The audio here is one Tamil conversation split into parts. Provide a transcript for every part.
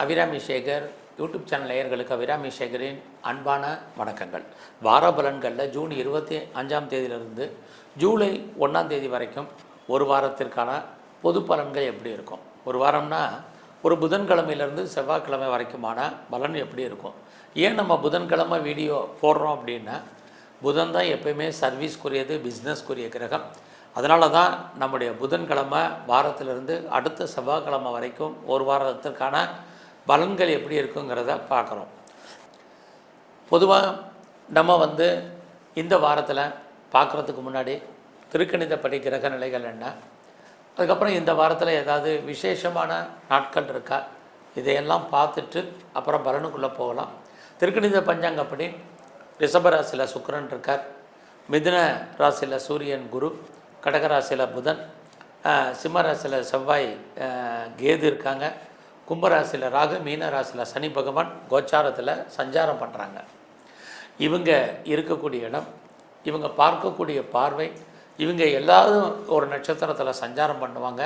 அபிராமி சேகர் யூடியூப் சேனல் நேயர்களுக்கு அபிராமி சேகரின் அன்பான வணக்கங்கள். வார பலன்களில் ஜூன் 25ஆம் தேதியிலிருந்து ஜூலை 1ஆம் தேதி வரைக்கும் ஒரு வாரத்திற்கான பொது பலன்கள் எப்படி இருக்கும். ஒரு வாரம்னா ஒரு புதன்கிழமையிலேருந்து செவ்வாய்க்கிழமை வரைக்குமான பலன் எப்படி இருக்கும். ஏன் நம்ம புதன்கிழமை வீடியோ போடுறோம் அப்படின்னா, புதன் தான் எப்பயுமே சர்வீஸ்க்குரியது, பிஸ்னஸ்க்குரிய கிரகம். அதனால தான் நம்முடைய புதன்கிழமை வாரத்திலிருந்து அடுத்த செவ்வாய்க்கிழமை வரைக்கும் ஒரு வாரத்திற்கான பலன்கள் எப்படி இருக்குங்கிறத பார்க்குறோம். பொதுவாக நம்ம இந்த வாரத்தில் பார்க்குறதுக்கு முன்னாடி திருக்கணிதப்படி கிரக நிலைகள் என்ன, அதுக்கப்புறம் இந்த வாரத்தில் ஏதாவது விசேஷமான நாட்கள் இருக்கா, இதையெல்லாம் பார்த்துட்டு அப்புறம் பலனுக்குள்ளே போகலாம். திருக்கணித பஞ்சாங்கப்படி ரிஷப ராசியில் சுக்கிரன் இருக்கார், மிதுன ராசியில் சூரியன் குரு, கடகராசியில் புதன், சிம்ம ராசியில் செவ்வாய் கேது இருக்காங்க, கும்பராசியில் ராகு, மீன ராசியில் சனி பகவான் கோச்சாரத்தில் சஞ்சாரம் பண்ணுறாங்க. இவங்க இருக்கக்கூடிய இடம், இவங்க பார்க்கக்கூடிய பார்வை, இவங்க எல்லாரும் ஒரு நட்சத்திரத்தில் சஞ்சாரம் பண்ணுவாங்க.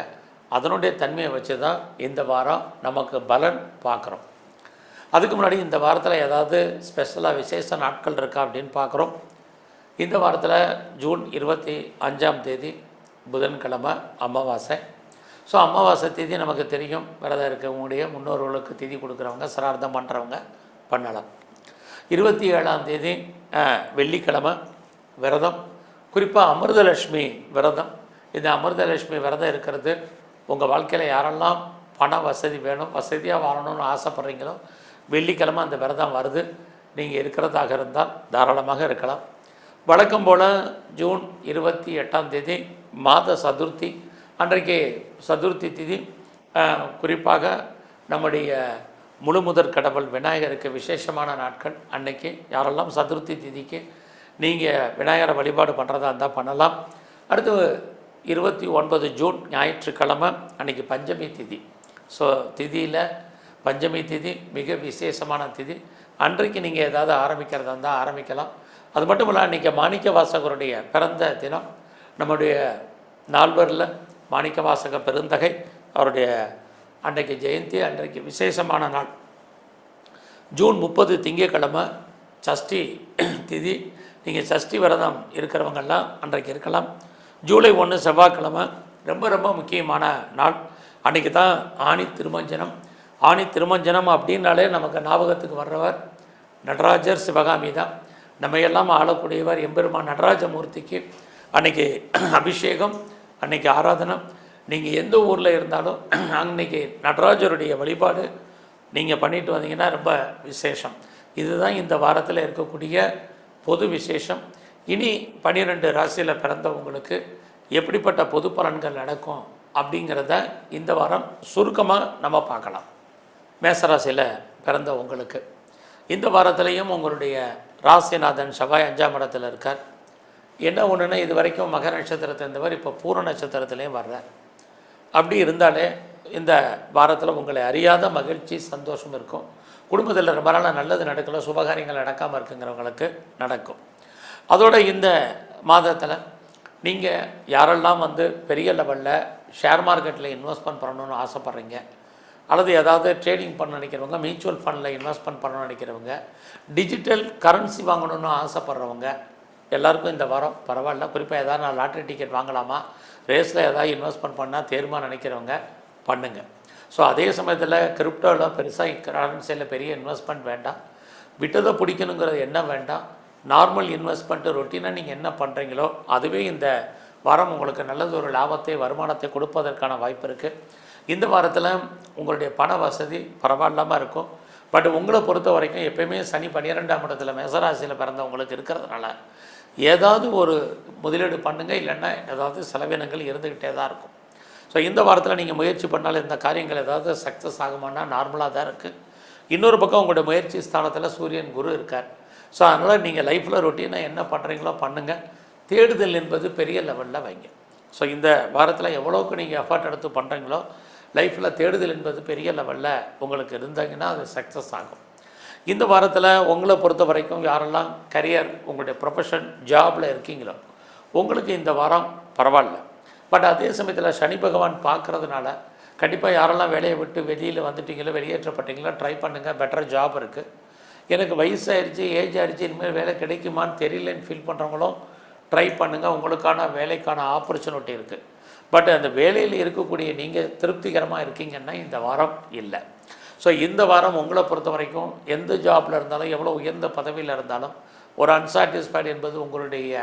அதனுடைய தன்மையை வச்சு தான் இந்த வாரம் நமக்கு பலன் பார்க்குறோம். அதுக்கு முன்னாடி இந்த வாரத்தில் ஏதாவது ஸ்பெஷலாக விசேஷ நாட்கள் இருக்கா அப்படின்னு பார்க்குறோம். இந்த வாரத்தில் ஜூன் 25ஆம் தேதி புதன்கிழமை அமாவாசை. ஸோ அமாவாசை தேதி நமக்கு தெரியும், விரதம் இருக்கக்கூடிய முன்னோர்களுக்கு திதி கொடுக்குறவங்க, சிரார்த்தம் பண்ணுறவங்க பண்ணலாம். 27ஆம் தேதி வெள்ளிக்கிழமை விரதம், குறிப்பாக அமிர்தலட்சுமி விரதம். இந்த அமிர்தலட்சுமி விரதம் இருக்கிறது உங்கள் வாழ்க்கையில் யாரெல்லாம் பண வசதி வேணும், வசதியாக வாழணும்னு ஆசைப்பட்றீங்களோ, வெள்ளிக்கிழமை அந்த விரதம் வருது. நீங்கள் இருக்கிறதாக இருந்தால் தாராளமாக இருக்கலாம். வழக்கம் போல் ஜூன் 28ஆம் தேதி மாத சதுர்த்தி அன்றைக்கு சதுர்த்தி திதி. குறிப்பாக நம்முடைய முழுமுதற் கடவுள் விநாயகருக்கு விசேஷமான நாட்கள். அன்னைக்கு யாரெல்லாம் சதுர்த்தி திதிக்கு நீங்கள் விநாயகரை வழிபாடு பண்ணுறதா இருந்தால் பண்ணலாம். அடுத்து 29 ஜூன் ஞாயிற்றுக்கிழமை அன்றைக்கி பஞ்சமி திதி. ஸோ திதியில் பஞ்சமி திதி மிக விசேஷமான திதி. அன்றைக்கு நீங்கள் ஏதாவது ஆரம்பிக்கிறதா இருந்தால் ஆரம்பிக்கலாம். அது மட்டும் இல்லை, அன்றைக்கி மாணிக்க வாசகருடைய பிறந்த தினம். நம்முடைய நால்வரில் மாணிக்க வாசக பெருந்தகை அவருடைய அன்றைக்கு ஜெயந்தி. அன்றைக்கு விசேஷமான நாள். ஜூன் 30 திங்கட்கிழமை சஷ்டி திதி. நீங்கள் சஷ்டி விரதம் இருக்கிறவங்கெல்லாம் அன்றைக்கு இருக்கலாம். ஜூலை 1 செவ்வாய்க்கிழமை ரொம்ப ரொம்ப முக்கியமான நாள். அன்றைக்கி தான் ஆணி திருமஞ்சனம். ஆணி திருமஞ்சனம் அப்படின்னாலே நமக்கு ஞாபகத்துக்கு வர்றவர் நடராஜர் சிவகாமி தான். நம்ம எல்லாம் ஆளக்கூடியவர் எம்பெருமான் நடராஜமூர்த்திக்கு அன்றைக்கி அபிஷேகம், அன்றைக்கி ஆராதனம். நீங்கள் எந்த ஊரில் இருந்தாலும் அன்றைக்கி நடராஜருடைய வழிபாடு நீங்கள் பண்ணிட்டு வந்தீங்கன்னா ரொம்ப விசேஷம். இதுதான் இந்த வாரத்தில் இருக்கக்கூடிய பொது விசேஷம். இனி 12 ராசியில் பிறந்தவங்களுக்கு எப்படிப்பட்ட பொது பலன்கள் நடக்கும் அப்படிங்கிறத இந்த வாரம் சுருக்கமாக நம்ம பார்க்கலாம். மேசராசியில் பிறந்தவங்களுக்கு இந்த வாரத்திலையும் உங்களுடைய ராசிநாதன் செவ்வாய் 5ஆம் இடத்துல இருக்கார். என்ன ஒன்றுன்னா, இது வரைக்கும் மகர நட்சத்திரத்தை இருந்தவர் இப்போ பூர நட்சத்திரத்துலேயும் வர்றார். அப்படி இருந்தாலே இந்த வாரத்தில் உங்களை அறியாத மகிழ்ச்சி, சந்தோஷம் இருக்கும். குடும்பத்தில் ரொம்ப நாளாக நல்லது நடக்கல, சுபகாரியங்கள் நடக்காமல் இருக்குங்கிறவங்களுக்கு நடக்கும். அதோட இந்த மாதத்தில் நீங்கள் யாரெல்லாம் பெரிய லெவலில் ஷேர் மார்க்கெட்டில் இன்வெஸ்ட்மெண்ட் பண்ணணும்னு ஆசைப்பட்றீங்க, அல்லது ஏதாவது ட்ரேடிங் பண்ண நினைக்கிறவங்க, மியூச்சுவல் ஃபண்டில் இன்வெஸ்ட்மெண்ட் பண்ணணும்னு நினைக்கிறவங்க, டிஜிட்டல் கரன்சி வாங்கணும்னு ஆசைப்பட்றவங்க எல்லாருக்கும் இந்த வாரம் பரவாயில்ல. குறிப்பாக ஏதாவது நான் லாட்ரி டிக்கெட் வாங்கலாமா, ரேஸில் ஏதாவது இன்வெஸ்ட்மெண்ட் பண்ணால் தேர்மா நினைக்கிறவங்க பண்ணுங்கள். ஸோ அதே சமயத்தில் கிரிப்டோவில் பெருசாக கரன்சியில் பெரிய இன்வெஸ்ட்மெண்ட் வேண்டாம். விட்டதை பிடிக்கணுங்கிறது என்ன வேண்டாம். நார்மல் இன்வெஸ்ட்மெண்ட்டு ரொட்டீனாக நீங்கள் என்ன பண்ணுறீங்களோ அதுவே இந்த வாரம் உங்களுக்கு நல்லது ஒரு லாபத்தை, வருமானத்தை கொடுப்பதற்கான வாய்ப்பு இருக்குது. இந்த வாரத்தில் உங்களுடைய பண வசதி பரவாயில்லாமல் இருக்கும். பட் உங்களை பொறுத்த வரைக்கும் எப்போயுமே சனி 12ஆம் இடத்துல மேசராசியில் பிறந்தவங்களுக்கு இருக்கிறதுனால ஏதாவது ஒரு முதலீடு பண்ணுங்கள், இல்லைன்னா ஏதாவது செலவினங்கள் இருந்துக்கிட்டே தான் இருக்கும். ஸோ இந்த வாரத்தில் நீங்கள் முயற்சி பண்ணாலும் இந்த காரியங்கள் ஏதாவது சக்ஸஸ் ஆகுமானா நார்மலாக தான் இருக்குது. இன்னொரு பக்கம் உங்களுடைய முயற்சி ஸ்தானத்தில் சூரியன் குரு இருக்கார். ஸோ அதனால் நீங்கள் லைஃப்பில் ரொட்டீனாக என்ன பண்ணுறீங்களோ பண்ணுங்கள். தேடுதல் என்பது பெரிய லெவலில் வைங்க. ஸோ இந்த வாரத்தில் எவ்வளோக்கு நீங்கள் எஃபர்ட் எடுத்து பண்ணுறீங்களோ லைஃப்பில் தேடுதல் என்பது பெரிய லெவலில் உங்களுக்கு இருந்தாங்கன்னா அது சக்ஸஸ் ஆகும். இந்த வாரத்தில் உங்களை பொறுத்த வரைக்கும் யாரெல்லாம் கரியர், உங்களுடைய ப்ரொஃபஷன், ஜாபில் இருக்கீங்களோ உங்களுக்கு இந்த வாரம் பரவாயில்ல. பட் அதே சமயத்தில் சனி பகவான் பார்க்குறதுனால கண்டிப்பாக யாரெல்லாம் வேலையை விட்டு வெளியில் வந்துட்டீங்களோ, வெளியேற்றப்பட்டீங்களோ ட்ரை பண்ணுங்கள். பெட்டர் ஜாப் இருக்குது. எனக்கு வயசாகிடுச்சு, ஏஜ் ஆகிடுச்சு, இனிமேல் வேலை கிடைக்குமான்னு தெரியலன்னு ஃபீல் பண்ணுறவங்களும் ட்ரை பண்ணுங்கள். உங்களுக்கான வேலைக்கான ஆப்பர்ச்சுனிட்டி இருக்குது. பட் அந்த வேலையில் இருக்கக்கூடிய நீங்கள் திருப்திகரமாக இருக்கீங்கன்னா இந்த வாரம் இல்லை. ஸோ இந்த வாரம் உங்களை பொறுத்த வரைக்கும் எந்த ஜாபில் இருந்தாலும், எவ்வளோ உயர்ந்த பதவியில் இருந்தாலும், ஒரு அன்சாட்டிஸ்ஃபைடு என்பது உங்களுடைய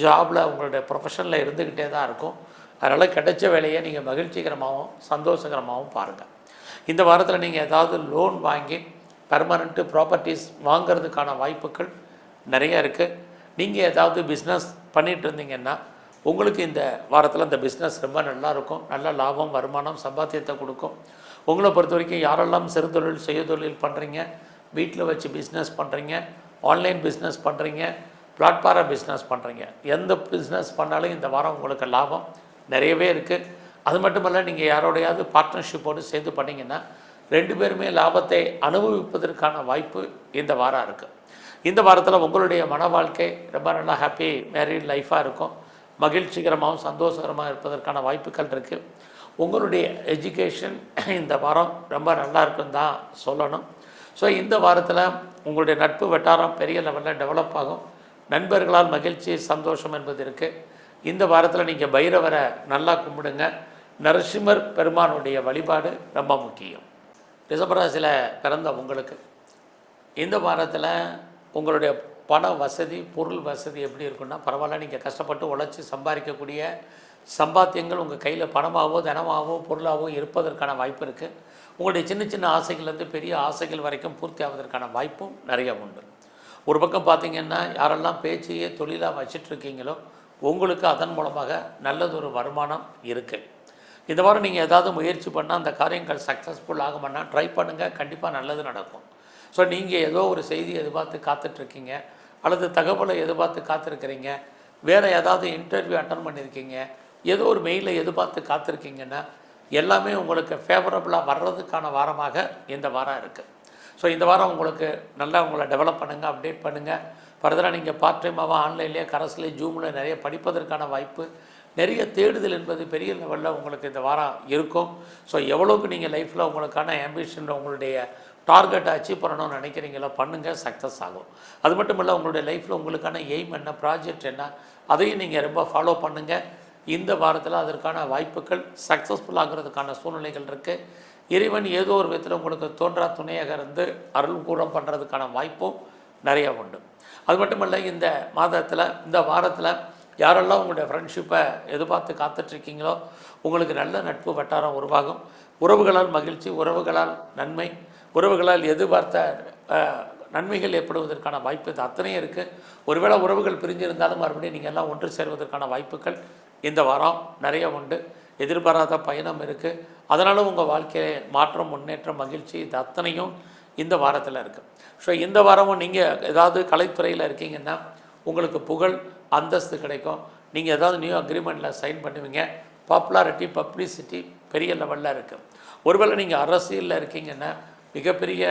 ஜாபில், உங்களுடைய ப்ரொஃபஷனில் இருந்துக்கிட்டே தான் இருக்கும். அதனால் கிடைச்ச வேலையை நீங்கள் மகிழ்ச்சிகரமாகவும் சந்தோஷகரமாகவும் பாருங்கள். இந்த வாரத்தில் நீங்கள் ஏதாவது லோன் வாங்கி பெர்மனண்ட்டு ப்ராப்பர்ட்டிஸ் வாங்கிறதுக்கான வாய்ப்புகள் நிறையா இருக்குது. நீங்கள் ஏதாவது பிஸ்னஸ் பண்ணிகிட்டு இருந்தீங்கன்னா உங்களுக்கு இந்த வாரத்தில் அந்த பிஸ்னஸ் ரொம்ப நல்லாயிருக்கும். நல்ல லாபம், வருமானம், சம்பாத்தியத்தை கொடுக்கும். உங்களை பொறுத்த வரைக்கும் யாரெல்லாம் சிறுதொழில் சுயதொழில் பண்ணுறீங்க, வீட்டில் வச்சு பிஸ்னஸ் பண்ணுறீங்க, ஆன்லைன் பிஸ்னஸ் பண்ணுறீங்க, பிளாட்ஃபார பிஸ்னஸ் பண்ணுறீங்க, எந்த பிஸ்னஸ் பண்ணாலும் இந்த வாரம் உங்களுக்கு லாபம் நிறையவே இருக்குது. அது மட்டும் இல்லை, நீங்கள் யாரோடையாவது பார்ட்னர்ஷிப்போடு சேர்ந்து பண்ணிங்கன்னா 2 பேருமே லாபத்தை அனுபவிப்பதற்கான வாய்ப்பு இந்த வாரம் இருக்குது. இந்த வாரத்தில் உங்களுடைய மன வாழ்க்கை ரொம்ப நல்லா ஹாப்பி மேரிட் லைஃபாக இருக்கும். மகிழ்ச்சிகரமாகவும் சந்தோஷகரமாக இருப்பதற்கான வாய்ப்புகள் இருக்குது. உங்களுடைய எஜுகேஷன் இந்த வாரம் ரொம்ப நல்லா இருக்குன்னு தான் சொல்லணும். ஸோ இந்த வாரத்தில் உங்களுடைய நட்பு வட்டாரம் பெரிய லெவலில் டெவலப் ஆகும். நண்பர்களால் மகிழ்ச்சி, சந்தோஷம் என்பது இருக்குது. இந்த வாரத்தில் நீங்கள் பைரவரை நல்லா கும்பிடுங்க. நரசிம்மர் பெருமானுடைய வழிபாடு ரொம்ப முக்கியம். ரிஷபராசியில் பிறந்த உங்களுக்கு இந்த வாரத்தில் உங்களுடைய பண வசதி, பொருள் வசதி எப்படி இருக்குன்னா பரவாயில்ல. நீங்கள் கஷ்டப்பட்டு உழைச்சி சம்பாதிக்கக்கூடிய சம்பாத்தியங்கள் உங்கள் கையில் பணமாகவோ தனமாகவோ பொருளாகவோ இருப்பதற்கான வாய்ப்பு இருக்குது. உங்களுடைய சின்ன சின்ன ஆசைகள்லேருந்து பெரிய ஆசைகள் வரைக்கும் பூர்த்தி ஆவதற்கான வாய்ப்பும் நிறைய உண்டு. ஒரு பக்கம் பார்த்திங்கன்னா யாரெல்லாம் பேச்சையே தொழிலாக வச்சிட்ருக்கீங்களோ உங்களுக்கு அதன் மூலமாக நல்லதொரு வருமானம் இருக்குது. இந்த வாரம் நீங்கள் ஏதாவது முயற்சி பண்ணால் அந்த காரியங்கள் சக்ஸஸ்ஃபுல் ஆகும்னா ட்ரை பண்ணுங்கள். கண்டிப்பாக நல்லது நடக்கும். ஸோ நீங்கள் ஏதோ ஒரு செய்தி எதிர்பார்த்து காத்துட்ருக்கீங்க, அல்லது தகவலை எதிர்பார்த்து காத்திருக்கிறீங்க, வேறு ஏதாவது இன்டர்வியூ அட்டன் பண்ணியிருக்கீங்க, ஏதோ ஒரு மெயிலை எதிர்பார்த்து காத்திருக்கீங்கன்னா எல்லாமே உங்களுக்கு ஃபேவரபுளாக வர்றதுக்கான வாரமாக இந்த வாரம் இருக்குது. ஸோ இந்த வாரம் உங்களுக்கு நல்லா உங்களை டெவலப் பண்ணுங்கள், அப்டேட் பண்ணுங்கள். ஃபர்தராக நீங்கள் பார்ட் டைமாகவும் ஆன்லைன்லேயே, கரஸ்லேயே, ஜூமில் நிறைய படிப்பதற்கான வாய்ப்பு, நிறைய தேடுதல் என்பது பெரிய லெவலில் உங்களுக்கு இந்த வாரம் இருக்கும். ஸோ எவ்வளோக்கு நீங்கள் லைஃப்பில் உங்களுக்கான ஆம்பிஷன், உங்களுடைய டார்கெட்டை அச்சீவ் பண்ணணும்னு நினைக்கிறீங்களோ பண்ணுங்கள், சக்ஸஸ் ஆகும். அது மட்டும் இல்லை, உங்களுடைய லைஃப்பில் உங்களுக்கான எய்ம் என்ன, ப்ராஜெக்ட் என்ன, அதையும் நீங்கள் ரொம்ப ஃபாலோ பண்ணுங்கள். இந்த வாரத்தில் அதற்கான வாய்ப்புகள் சக்ஸஸ்ஃபுல் ஆகிறதுக்கான சூழ்நிலைகள் இருக்குது. இறைவன் ஏதோ ஒரு விதத்தில் உங்களுக்கு தோன்றா துணையாக இருந்து அருள் கூடம் பண்ணுறதுக்கான வாய்ப்பும் நிறையா உண்டு. அது மட்டும் இல்லை, இந்த மாதத்தில், இந்த வாரத்தில் யாரெல்லாம் உங்களுடைய ஃப்ரெண்ட்ஷிப்பை எதிர்பார்த்து காத்துட்ருக்கீங்களோ உங்களுக்கு நல்ல நட்பு வட்டாரம் உருவாகும். உறவுகளால் மகிழ்ச்சி, உறவுகளால் நன்மை, உறவுகளால் எதிர்பார்த்த நன்மைகள் ஏற்படுவதற்கான வாய்ப்பு இது அத்தனையும் இருக்குது. ஒருவேளை உறவுகள் பிரிஞ்சிருந்தாலும் மறுபடியும் நீங்கள் எல்லாம் ஒன்று சேர்வதற்கான வாய்ப்புகள் இந்த வாரம் நிறைய உண்டு. எதிர்பாராத பயணம் இருக்குது. அதனால உங்கள் வாழ்க்கையில மாற்றம், முன்னேற்றம், மகிழ்ச்சி இது அத்தனையும் இந்த வாரத்தில் இருக்குது. ஸோ இந்த வாரமும் நீங்கள் ஏதாவது கலைத்துறையில் இருக்கீங்கன்னா உங்களுக்கு புகழ், அந்தஸ்து கிடைக்கும். நீங்கள் ஏதாவது நியூ அக்ரிமெண்ட்டில் சைன் பண்ணுவீங்க. பாப்புலாரிட்டி, பப்ளிசிட்டி பெரிய லெவலில் இருக்குது. ஒருவேளை நீங்கள் அரசியலில் இருக்கீங்கன்னா மிகப்பெரிய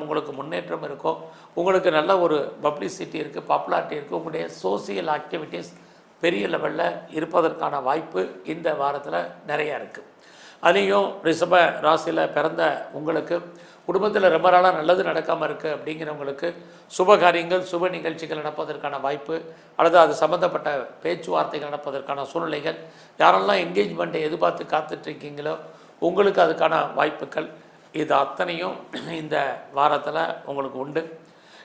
உங்களுக்கு முன்னேற்றம் இருக்கும். உங்களுக்கு நல்ல ஒரு பப்ளிசிட்டி இருக்குது, பாப்புலாரிட்டி இருக்குது. உங்களுடைய சோசியல் ஆக்டிவிட்டீஸ் பெரிய லெவலில் இருப்பதற்கான வாய்ப்பு இந்த வாரத்தில் நிறையா இருக்குது. அதையும் ரிஷப ராசியில் பிறந்த உங்களுக்கு குடும்பத்தில் ரொம்ப நாளாக நல்லது நடக்காமல் இருக்குது அப்படிங்கிறவங்களுக்கு சுப காரியங்கள், சுப நிகழ்ச்சிகள் நடப்பதற்கான வாய்ப்பு, அல்லது அது சம்மந்தப்பட்ட பேச்சுவார்த்தைகள் நடப்பதற்கான சூழ்நிலைகள், யாரெல்லாம் என்கேஜ்மெண்ட்டை எதிர்பார்த்து காத்துட்ருக்கீங்களோ உங்களுக்கு அதுக்கான வாய்ப்புகள் இது அத்தனையும் இந்த வாரத்தில் உங்களுக்கு உண்டு.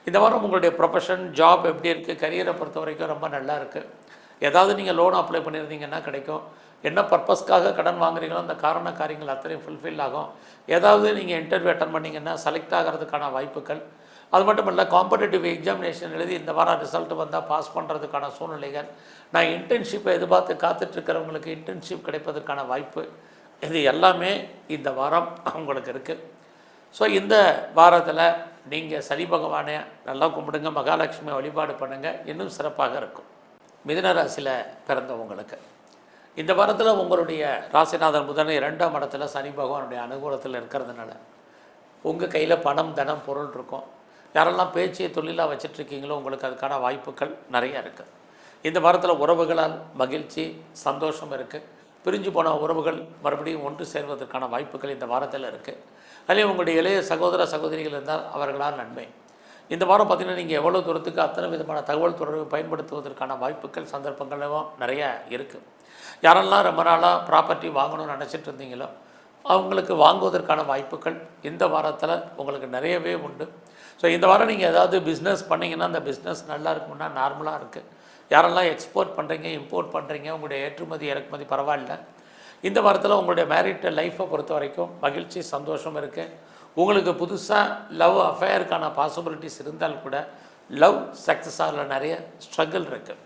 இந்த வாரம் உங்களுடைய ப்ரொஃபஷன், ஜாப் எப்படி இருக்குது, கரியரை பொறுத்த வரைக்கும் ரொம்ப நல்லா இருக்குது. ஏதாவது நீங்கள் லோன் அப்ளை பண்ணியிருந்தீங்கன்னா கிடைக்கும். என்ன பர்பஸ்க்காக கடன் வாங்குறீங்களோ அந்த காரண காரியங்கள் அத்தனையும் ஃபுல்ஃபில் ஆகும். ஏதாவது நீங்கள் இன்டர்வியூ அட்டன் பண்ணிங்கன்னா செலக்ட் ஆகிறதுக்கான வாய்ப்புகள். அது மட்டும் இல்லை, காம்படிட்டிவ் எக்ஸாமினேஷன் எழுதி இந்த வாரம் ரிசல்ட் வந்தால் பாஸ் பண்ணுறதுக்கான சூழ்நிலைகள். நான் இன்டர்ன்ஷிப்பை எதிர்பார்த்து காத்துட்ருக்கிறவங்களுக்கு இன்டர்ன்ஷிப் கிடைப்பதற்கான வாய்ப்பு, இது எல்லாமே இந்த வாரம் உங்களுக்கு இருக்குது. ஸோ இந்த வாரத்தில் நீங்கள் சனி பகவானை நல்லா கும்பிடுங்க, மகாலட்சுமி வழிபாடு பண்ணுங்கள், இன்னும் சிறப்பாக இருக்கும். மிதுன ராசியில் பிறந்தவங்களுக்கு இந்த வாரத்தில் உங்களுடைய ராசிநாதன் புதன் 2ஆம் இடத்துல சனி பகவானுடைய அனுகூலத்தில் இருக்கிறதுனால உங்கள் கையில் பணம், தனம், பொருள் இருக்கும். யாரெல்லாம் பேச்சியை தொழிலாக வச்சிட்ருக்கீங்களோ உங்களுக்கு அதுக்கான வாய்ப்புகள் நிறையா இருக்குது. இந்த வாரத்தில் உறவுகளால் மகிழ்ச்சி, சந்தோஷம் இருக்குது. பிரிஞ்சு போன உறவுகள் மறுபடியும் ஒன்று சேர்வதற்கான வாய்ப்புகள் இந்த வாரத்தில் இருக்குது. அதுலேயும் உங்களுடைய இளைய சகோதர சகோதரிகள் இருந்தால் அவர்களால் நன்மை. இந்த வாரம் பார்த்திங்கன்னா நீங்கள் எவ்வளோ தூரத்துக்கு அத்தனை விதமான தகவல் தொடர்பு பயன்படுத்துவதற்கான வாய்ப்புகள் சந்தர்ப்பங்களும் நிறைய இருக்குது. யாரெல்லாம் ரொம்ப நாளாக ப்ராப்பர்ட்டி வாங்கணும்னு நினச்சிட்டு இருந்தீங்களோ அவங்களுக்கு வாங்குவதற்கான வாய்ப்புகள் இந்த வாரத்தில் உங்களுக்கு நிறையவே உண்டு. ஸோ இந்த வாரம் நீங்கள் ஏதாவது பிஸ்னஸ் பண்ணிங்கன்னா அந்த பிஸ்னஸ் நல்லா இருக்கும்னா நார்மலாக இருக்குது. யாரெல்லாம் எக்ஸ்போர்ட் பண்ணுறீங்க, இம்போர்ட் பண்ணுறீங்க, உங்களுடைய ஏற்றுமதி இறக்குமதி பரவாயில்ல. இந்த வாரத்தில் உங்களுடைய மேரிட் லைஃப்பை பொறுத்த வரைக்கும் மகிழ்ச்சி சந்தோஷம் இருக்குது. உங்களுக்கு புதுசாக லவ் அஃபேருக்கான பாசிபிலிட்டிஸ் இருந்தால் கூட லவ் சக்ஸஸ் ஆகல நிறைய ஸ்ட்ரகிள் இருக்குது.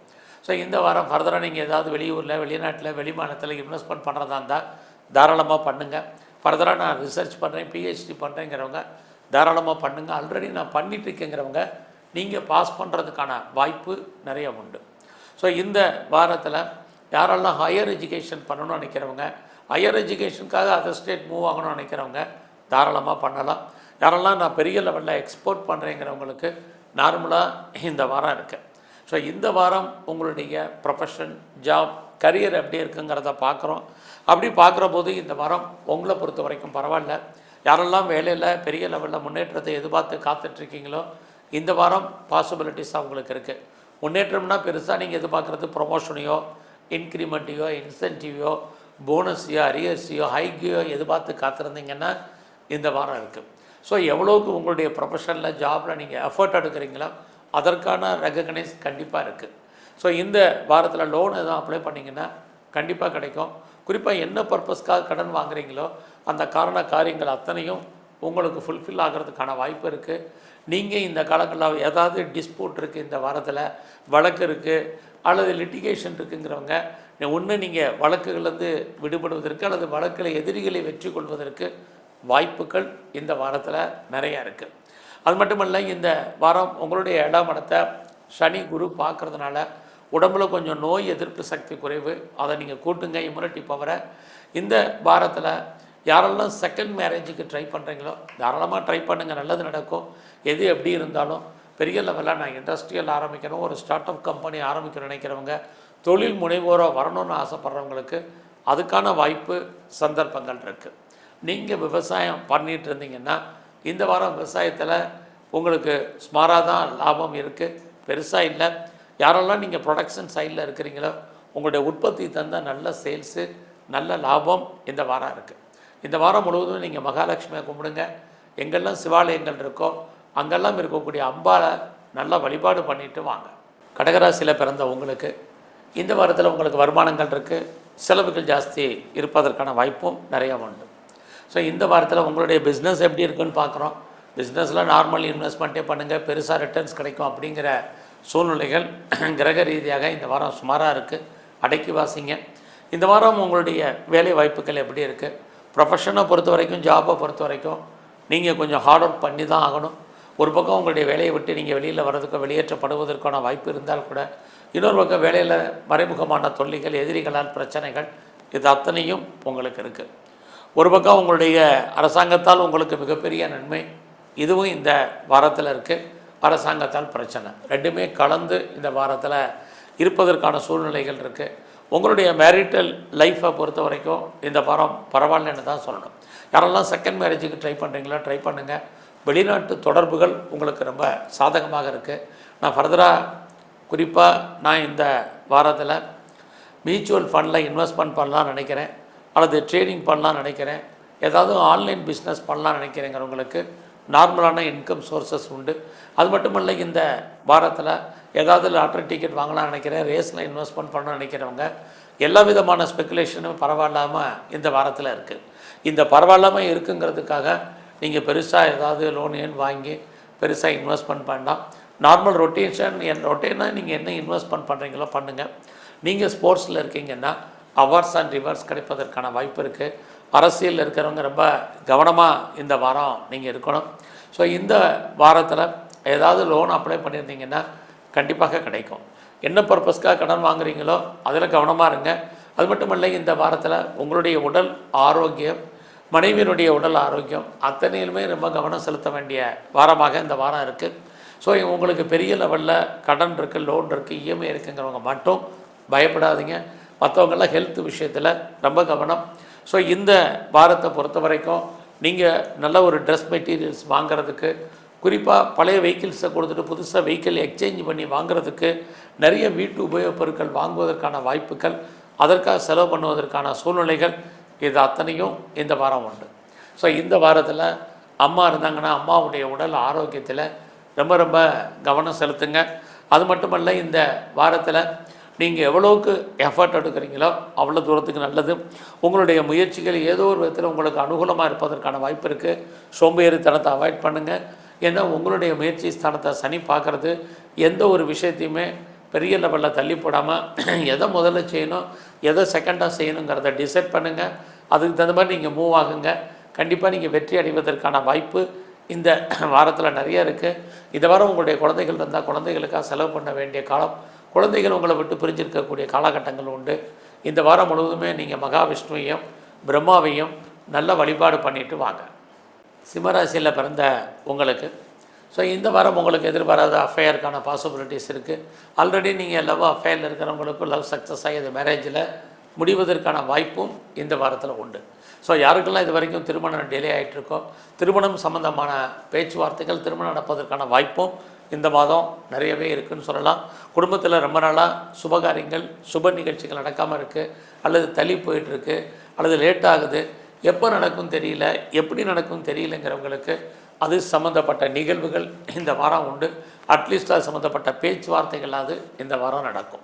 ஸோ இந்த வாரம் ஃபர்தராக நீங்கள் ஏதாவது வெளியூரில், வெளிநாட்டில், வெளிமாநிலத்தில் இன்வெஸ்ட்மெண்ட் பண்ணுறதா இருந்தால் தாராளமாக பண்ணுங்கள். ஃபர்தராக நான் ரிசர்ச் பண்ணுறேன், பிஹெச்டி பண்ணுறேங்கிறவங்க தாராளமாக பண்ணுங்கள். ஆல்ரெடி நான் பண்ணிகிட்ருக்கேங்கிறவங்க நீங்கள் பாஸ் பண்ணுறதுக்கான வாய்ப்பு நிறைய உண்டு. ஸோ இந்த வாரத்தில் யாரெல்லாம் ஹையர் எஜுகேஷன் பண்ணணும்னு நினைக்கிறவங்க, ஹையர் எஜுகேஷனுக்காக அதர் ஸ்டேட் மூவ் ஆகணும்னு நினைக்கிறவங்க தாராளமாக பண்ணலாம். யாரெல்லாம் நான் பெரிய லெவலில் எக்ஸ்போர்ட் பண்ணுறேங்கிறவங்களுக்கு நார்மலாக இந்த வாரம் இருக்குது. ஸோ இந்த வாரம் உங்களுடைய ப்ரொஃபஷன், ஜாப், கரியர் எப்படி இருக்குங்கிறத பார்க்குறோம். அப்படி பார்க்குற போது இந்த வாரம் உங்களை பொறுத்த வரைக்கும் பரவாயில்ல. யாரெல்லாம் வேலையில் பெரிய லெவலில் முன்னேற்றத்தை எதிர்பார்த்து காத்துட்ருக்கீங்களோ இந்த வாரம் பாசிபிலிட்டிஸ் அவங்களுக்கு இருக்குது. முன்னேற்றம்னா பெருசாக நீங்கள் எதிர்பார்க்குறது ப்ரொமோஷனையோ, இன்க்ரிமெண்ட்டையோ, இன்சென்டிவையோ, போனஸையோ, அரியர்ஸையோ, ஹைக்கையோ எதிர்பார்த்து காத்திருந்தீங்கன்னா இந்த வாரம் இருக்குது. ஸோ எவ்வளோக்கு உங்களுடைய ப்ரொஃபஷனில், ஜாபில் நீங்கள் எஃபர்ட் எடுக்கிறீங்களோ அதற்கான ரெகக்னைஸ் கண்டிப்பாக இருக்குது. ஸோ இந்த வாரத்தில் லோன் எதுவும் அப்ளை பண்ணிங்கன்னா கண்டிப்பாக கிடைக்கும். குறிப்பாக என்ன பர்பஸ்க்காக கடன் வாங்குறீங்களோ அந்த காரியங்கள் அத்தனையும் உங்களுக்கு ஃபுல்ஃபில் ஆகிறதுக்கான வாய்ப்பு இருக்குது. நீங்கள் இந்த காலங்களில் ஏதாவது டிஸ்பியூட் இருக்குது, இந்த வாரத்தில் வழக்கு இருக்குது அல்லது லிட்டிகேஷன் இருக்குங்கிறவங்க ஒன்று நீங்கள் வழக்குகள்லேருந்து விடுபடுவதற்கு அல்லது வழக்கில் எதிரிகளை வெற்றி கொள்வதற்கு வாய்ப்புகள் இந்த வாரத்தில் நிறையா இருக்குது. அது மட்டுமல்ல, இந்த வாரம் உங்களுடைய 7ஆம் இடத்தை சனி குரு பார்க்குறதுனால உடம்பில் கொஞ்சம் நோய் எதிர்ப்பு சக்தி குறைவு, அதை நீங்கள் கூட்டுங்க, இம்யூனிட்டி பவரை. இந்த வாரத்தில் யாரெல்லாம் செகண்ட் மேரேஜுக்கு ட்ரை பண்ணுறீங்களோ தாராளமாக ட்ரை பண்ணுங்கள், நல்லது நடக்கும். எது எப்படி இருந்தாலும் பெரிய லெவலில் நான் இண்டஸ்ட்ரியல் ஆரம்பிக்கணும், ஒரு ஸ்டார்ட் அப் கம்பெனி ஆரம்பிக்கணும்னு நினைக்கிறவங்க, தொழில் முனைவோராக வரணும்னு ஆசைப்பட்றவங்களுக்கு அதுக்கான வாய்ப்பு சந்தர்ப்பங்கள் இருக்குது. நீங்கள் விவசாயம் பண்ணிகிட்டு இருந்தீங்கன்னா இந்த வாரம் விவசாயத்தில் உங்களுக்கு ஸ்மாராக தான் லாபம் இருக்குது, பெருசாக இல்லை. யாரெல்லாம் நீங்கள் ப்ரொடக்ஷன் சைடில் இருக்கிறீங்களோ உங்களுடைய உற்பத்தி தந்தால் நல்ல சேல்ஸு, நல்ல லாபம் இந்த வாரம் இருக்குது. இந்த வாரம் முழுவதும் நீங்கள் மகாலட்சுமியை கும்பிடுங்க. எங்கெல்லாம் சிவாலயங்கள் இருக்கோ அங்கெல்லாம் இருக்கக்கூடிய அம்பாவை நல்லா வழிபாடு பண்ணிட்டு வாங்க. கடகராசியில் பிறந்த உங்களுக்கு இந்த வாரத்தில் உங்களுக்கு வருமானங்கள் இருக்குது, செலவுகள் ஜாஸ்தி இருப்பதற்கான வாய்ப்பும் நிறையா உண்டு. ஸோ இந்த வாரத்தில் உங்களுடைய பிஸ்னஸ் எப்படி இருக்குன்னு பார்க்குறோம். பிஸ்னஸில் நார்மல் இன்வெஸ்ட்மெண்ட்டே பண்ணுங்கள், பெருசாக ரிட்டர்ன்ஸ் கிடைக்கும் அப்படிங்கிற சூழ்நிலைகள் கிரக ரீதியாக இந்த வாரம் சுமாராக இருக்குது. அடக்கி வாசிங்க. இந்த வாரம் உங்களுடைய வேலை வாய்ப்புகள் எப்படி இருக்குது, ப்ரொஃபஷனை பொறுத்த வரைக்கும், ஜாப்பை பொறுத்த வரைக்கும் நீங்கள் கொஞ்சம் ஹார்ட் ஒர்க் பண்ணி தான் ஆகணும். ஒரு பக்கம் உங்களுடைய வேலையை விட்டு நீங்கள் வெளியில் வர்றதுக்கு, வெளியேற்றப்படுவதற்கான வாய்ப்பு இருந்தால் கூட இன்னொரு பக்கம் வேலையில் மறைமுகமான தொல்லைகள், எதிரிகளால் பிரச்சனைகள், இது அத்தனையும் உங்களுக்கு இருக்குது. ஒரு பக்கம் உங்களுடைய அரசாங்கத்தால் உங்களுக்கு மிகப்பெரிய நன்மை, இதுவும் இந்த வாரத்தில் இருக்குது. அரசாங்கத்தால் பிரச்சனை, ரெண்டுமே கலந்து இந்த வாரத்தில் இருப்பதற்கான சூழ்நிலைகள் இருக்குது. உங்களுடைய மேரிட்டல் லைஃப்பை பொறுத்த வரைக்கும் இந்த வாரம் பரவாயில்லன்னு தான் சொல்லணும். யாரெல்லாம் செகண்ட் மேரேஜுக்கு ட்ரை பண்ணுறீங்களோ ட்ரை பண்ணுங்கள். வெளிநாட்டு தொடர்புகள் உங்களுக்கு ரொம்ப சாதகமாக இருக்குது. நான் ஃபர்தராக குறிப்பாக நான் இந்த வாரத்தில் மியூச்சுவல் ஃபண்டில் இன்வெஸ்ட்மெண்ட் பண்ணலான்னு நினைக்கிறேன், அல்லது ட்ரேடிங் பண்ணலான்னு நினைக்கிறேன், ஏதாவது ஆன்லைன் பிஸ்னஸ் பண்ணலான்னு நினைக்கிறேங்கிறவங்களுக்கு நார்மலான இன்கம் சோர்ஸஸ் உண்டு. அது மட்டுமல்ல, இந்த வாரத்தில் ஏதாவது லாட்ரி டிக்கெட் வாங்கலாம்னு நினைக்கிறேன், ரேஸில் இன்வெஸ்ட்மெண்ட் பண்ணணும்னு நினைக்கிறவங்க எல்லா விதமான ஸ்பெக்குலேஷனும் பரவாயில்லாமல் இந்த வாரத்தில் இருக்குது. இந்த பரவாயில்லாமல் இருக்குங்கிறதுக்காக நீங்கள் பெருசாக ஏதாவது லோன் வாங்கி பெருசாக இன்வெஸ்ட்மெண்ட் பண்ணலாம். நார்மல் ரொட்டேனாக நீங்கள் என்ன இன்வெஸ்ட்மெண்ட் பண்ணுறீங்களோ பண்ணுங்கள். நீங்கள் ஸ்போர்ட்ஸில் இருக்கீங்கன்னா அவார்ட்ஸ் அண்ட் ரிவார்ட்ஸ் கிடைப்பதற்கான வாய்ப்பு இருக்குது. அரசியலில் இருக்கிறவங்க ரொம்ப கவனமாக இந்த வாரம் நீங்கள் இருக்கணும். ஸோ இந்த வாரத்தில் ஏதாவது லோன் அப்ளை பண்ணியிருந்தீங்கன்னா கண்டிப்பாக கிடைக்கும். என்ன பர்பஸ்க்காக கடன் வாங்குறீங்களோ அதில் கவனமாக இருங்க. அது மட்டும் இல்லை, இந்த வாரத்தில் உங்களுடைய உடல் ஆரோக்கியம், மனைவியினுடைய உடல் ஆரோக்கியம் அத்தனையிலுமே ரொம்ப கவனம் செலுத்த வேண்டிய வாரமாக இந்த வாரம் இருக்குது. ஸோ உங்களுக்கு பெரிய லெவலில் கடன் இருக்குது, லோன் இருக்குது, இஎம்ஐ இருக்குங்கிறவங்க மட்டும் பயப்படாதீங்க. மற்றவங்கெல்லாம் ஹெல்த் விஷயத்தில் ரொம்ப கவனம். ஸோ இந்த வாரத்தை பொறுத்த வரைக்கும் நீங்கள் நல்ல ஒரு ட்ரெஸ் மெட்டீரியல்ஸ் வாங்குறதுக்கு, குறிப்பாக பழைய வெஹிக்கிள்ஸை கொடுத்துட்டு புதுசாக வெஹிக்கிள் எக்ஸ்சேஞ்ச் பண்ணி வாங்குறதுக்கு, நிறைய வீட்டு உபயோகப் பொருட்கள் வாங்குவதற்கான வாய்ப்புகள், அதற்காக செலவு பண்ணுவதற்கான சூழ்நிலைகள், இது அத்தனையும் இந்த வாரம் உண்டு. ஸோ இந்த வாரத்தில் அம்மா இருந்தாங்கன்னா அம்மாவுடைய உடல் ஆரோக்கியத்தில் ரொம்ப ரொம்ப கவனம் செலுத்துங்க. அது மட்டுமல்ல, இந்த வாரத்தில் நீங்கள் எவ்வளோக்கு எஃபர்ட் எடுக்கிறீங்களோ அவ்வளோ தூரத்துக்கு நல்லது. உங்களுடைய முயற்சிகள் ஏதோ ஒரு விதத்தில் உங்களுக்கு அனுகூலமாக இருப்பதற்கான வாய்ப்பு இருக்குது. சோம்பேறித்தனத்தை அவாய்ட் பண்ணுங்கள். ஏன்னா உங்களுடைய முயற்சி ஸ்தானத்தை சனி பார்க்குறது. எந்த ஒரு விஷயத்தையுமே பெரிய லெவலில் தள்ளி போடாமல் எதை முதல்ல செய்யணும், எதை செகண்டாக செய்யணுங்கிறத டிசைட் பண்ணுங்கள். அதுக்கு தகுந்த மாதிரி நீங்கள் மூவ் ஆகுங்க. கண்டிப்பாக நீங்கள் வெற்றி அடைவதற்கான வாய்ப்பு இந்த வாரத்தில் நிறைய இருக்குது. இந்த வாரம் உங்களுடைய குழந்தைகள் இருந்தால் குழந்தைகளுக்காக செலவு பண்ண வேண்டிய காலம், குழந்தைகள் உங்களை விட்டு பிரிஞ்சிருக்கக்கூடிய காலகட்டங்கள் உண்டு. இந்த வாரம் முழுவதுமே நீங்கள் மகாவிஷ்ணுவையும் பிரம்மாவையும் நல்ல வழிபாடு பண்ணிட்டு வாங்க. சிம்மராசியில் பிறந்த உங்களுக்கு ஸோ இந்த வாரம் உங்களுக்கு எதிர்பாராத அஃபேருக்கான பாசிபிலிட்டிஸ் இருக்குது. ஆல்ரெடி நீங்கள் லவ் அஃபேரில் இருக்கிறவங்களுக்கும் லவ் சக்ஸஸ் ஆகி அது மேரேஜில் முடிவதற்கான வாய்ப்பும் இந்த வாரத்தில் உண்டு. ஸோ யாருக்கெல்லாம் இது வரைக்கும் திருமணம் டிலே ஆகிட்டுருக்கோ, திருமணம் சம்மந்தமான பேச்சுவார்த்தைகள், திருமணம் நடப்பதற்கான வாய்ப்பும் இந்த மாதம் நிறையவே இருக்குதுன்னு சொல்லலாம். குடும்பத்தில் ரொம்ப நாளாக சுபகாரியங்கள், சுப நிகழ்ச்சிகள் நடக்காமல் இருக்குது, அல்லது தள்ளி போயிட்டுருக்கு, அல்லது லேட் ஆகுது, எப்போ நடக்கும் தெரியல, எப்படி நடக்கும் தெரியலங்கிறவங்களுக்கு அது சம்மந்தப்பட்ட நிகழ்வுகள் இந்த வாரம் உண்டு. அட்லீஸ்ட் அது சம்மந்தப்பட்ட பேச்சுவார்த்தைகளாவது இந்த வாரம் நடக்கும்.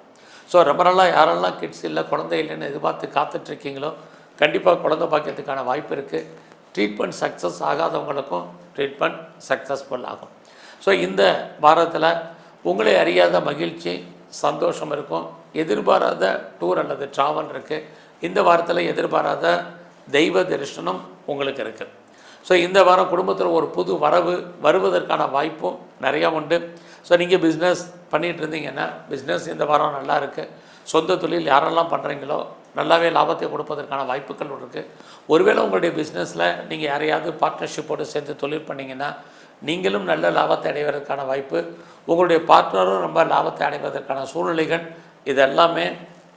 ஸோ ரொம்ப நாளாக யாரெல்லாம் கிட்ஸ் இல்லை, குழந்தை இல்லைன்னு எதிர்பார்த்து காத்துட்ருக்கீங்களோ கண்டிப்பாக குழந்தை பாக்கியத்துக்கான வாய்ப்பு இருக்குது. ட்ரீட்மெண்ட் சக்ஸஸ் ஆகாதவங்களுக்கும் ட்ரீட்மெண்ட் சக்ஸஸ்ஃபுல் ஆகும். ஸோ இந்த வாரத்தில் உங்களை அறியாத மகிழ்ச்சி, சந்தோஷம் இருக்கும். எதிர்பாராத டூர் அல்லது ட்ராவல் இருக்குது. இந்த வாரத்தில் எதிர்பாராத தெய்வ தரிசனம் உங்களுக்கு இருக்குது. ஸோ இந்த வாரம் குடும்பத்தில் ஒரு புது வரவு வருவதற்கான வாய்ப்பும் நிறையா உண்டு. ஸோ நீங்கள் பிஸ்னஸ் பண்ணிகிட்டு இருந்தீங்கன்னா பிஸ்னஸ் இந்த வாரம் நல்லா இருக்குது. சொந்த தொழில் யாரெல்லாம் பண்ணுறீங்களோ நல்லாவே லாபத்தை கொடுப்பதற்கான வாய்ப்புகள் இருக்குது. ஒருவேளை உங்களுடைய பிஸ்னஸில் நீங்கள் யாரையாவது பார்ட்னர்ஷிப்போடு சேர்ந்து தொழில் பண்ணிங்கன்னா நீங்களும் நல்ல லாபத்தை அடைவதற்கான வாய்ப்பு, உங்களுடைய பார்ட்னரும் ரொம்ப லாபத்தை அடைவதற்கான சூழ்நிலைகள், இதெல்லாமே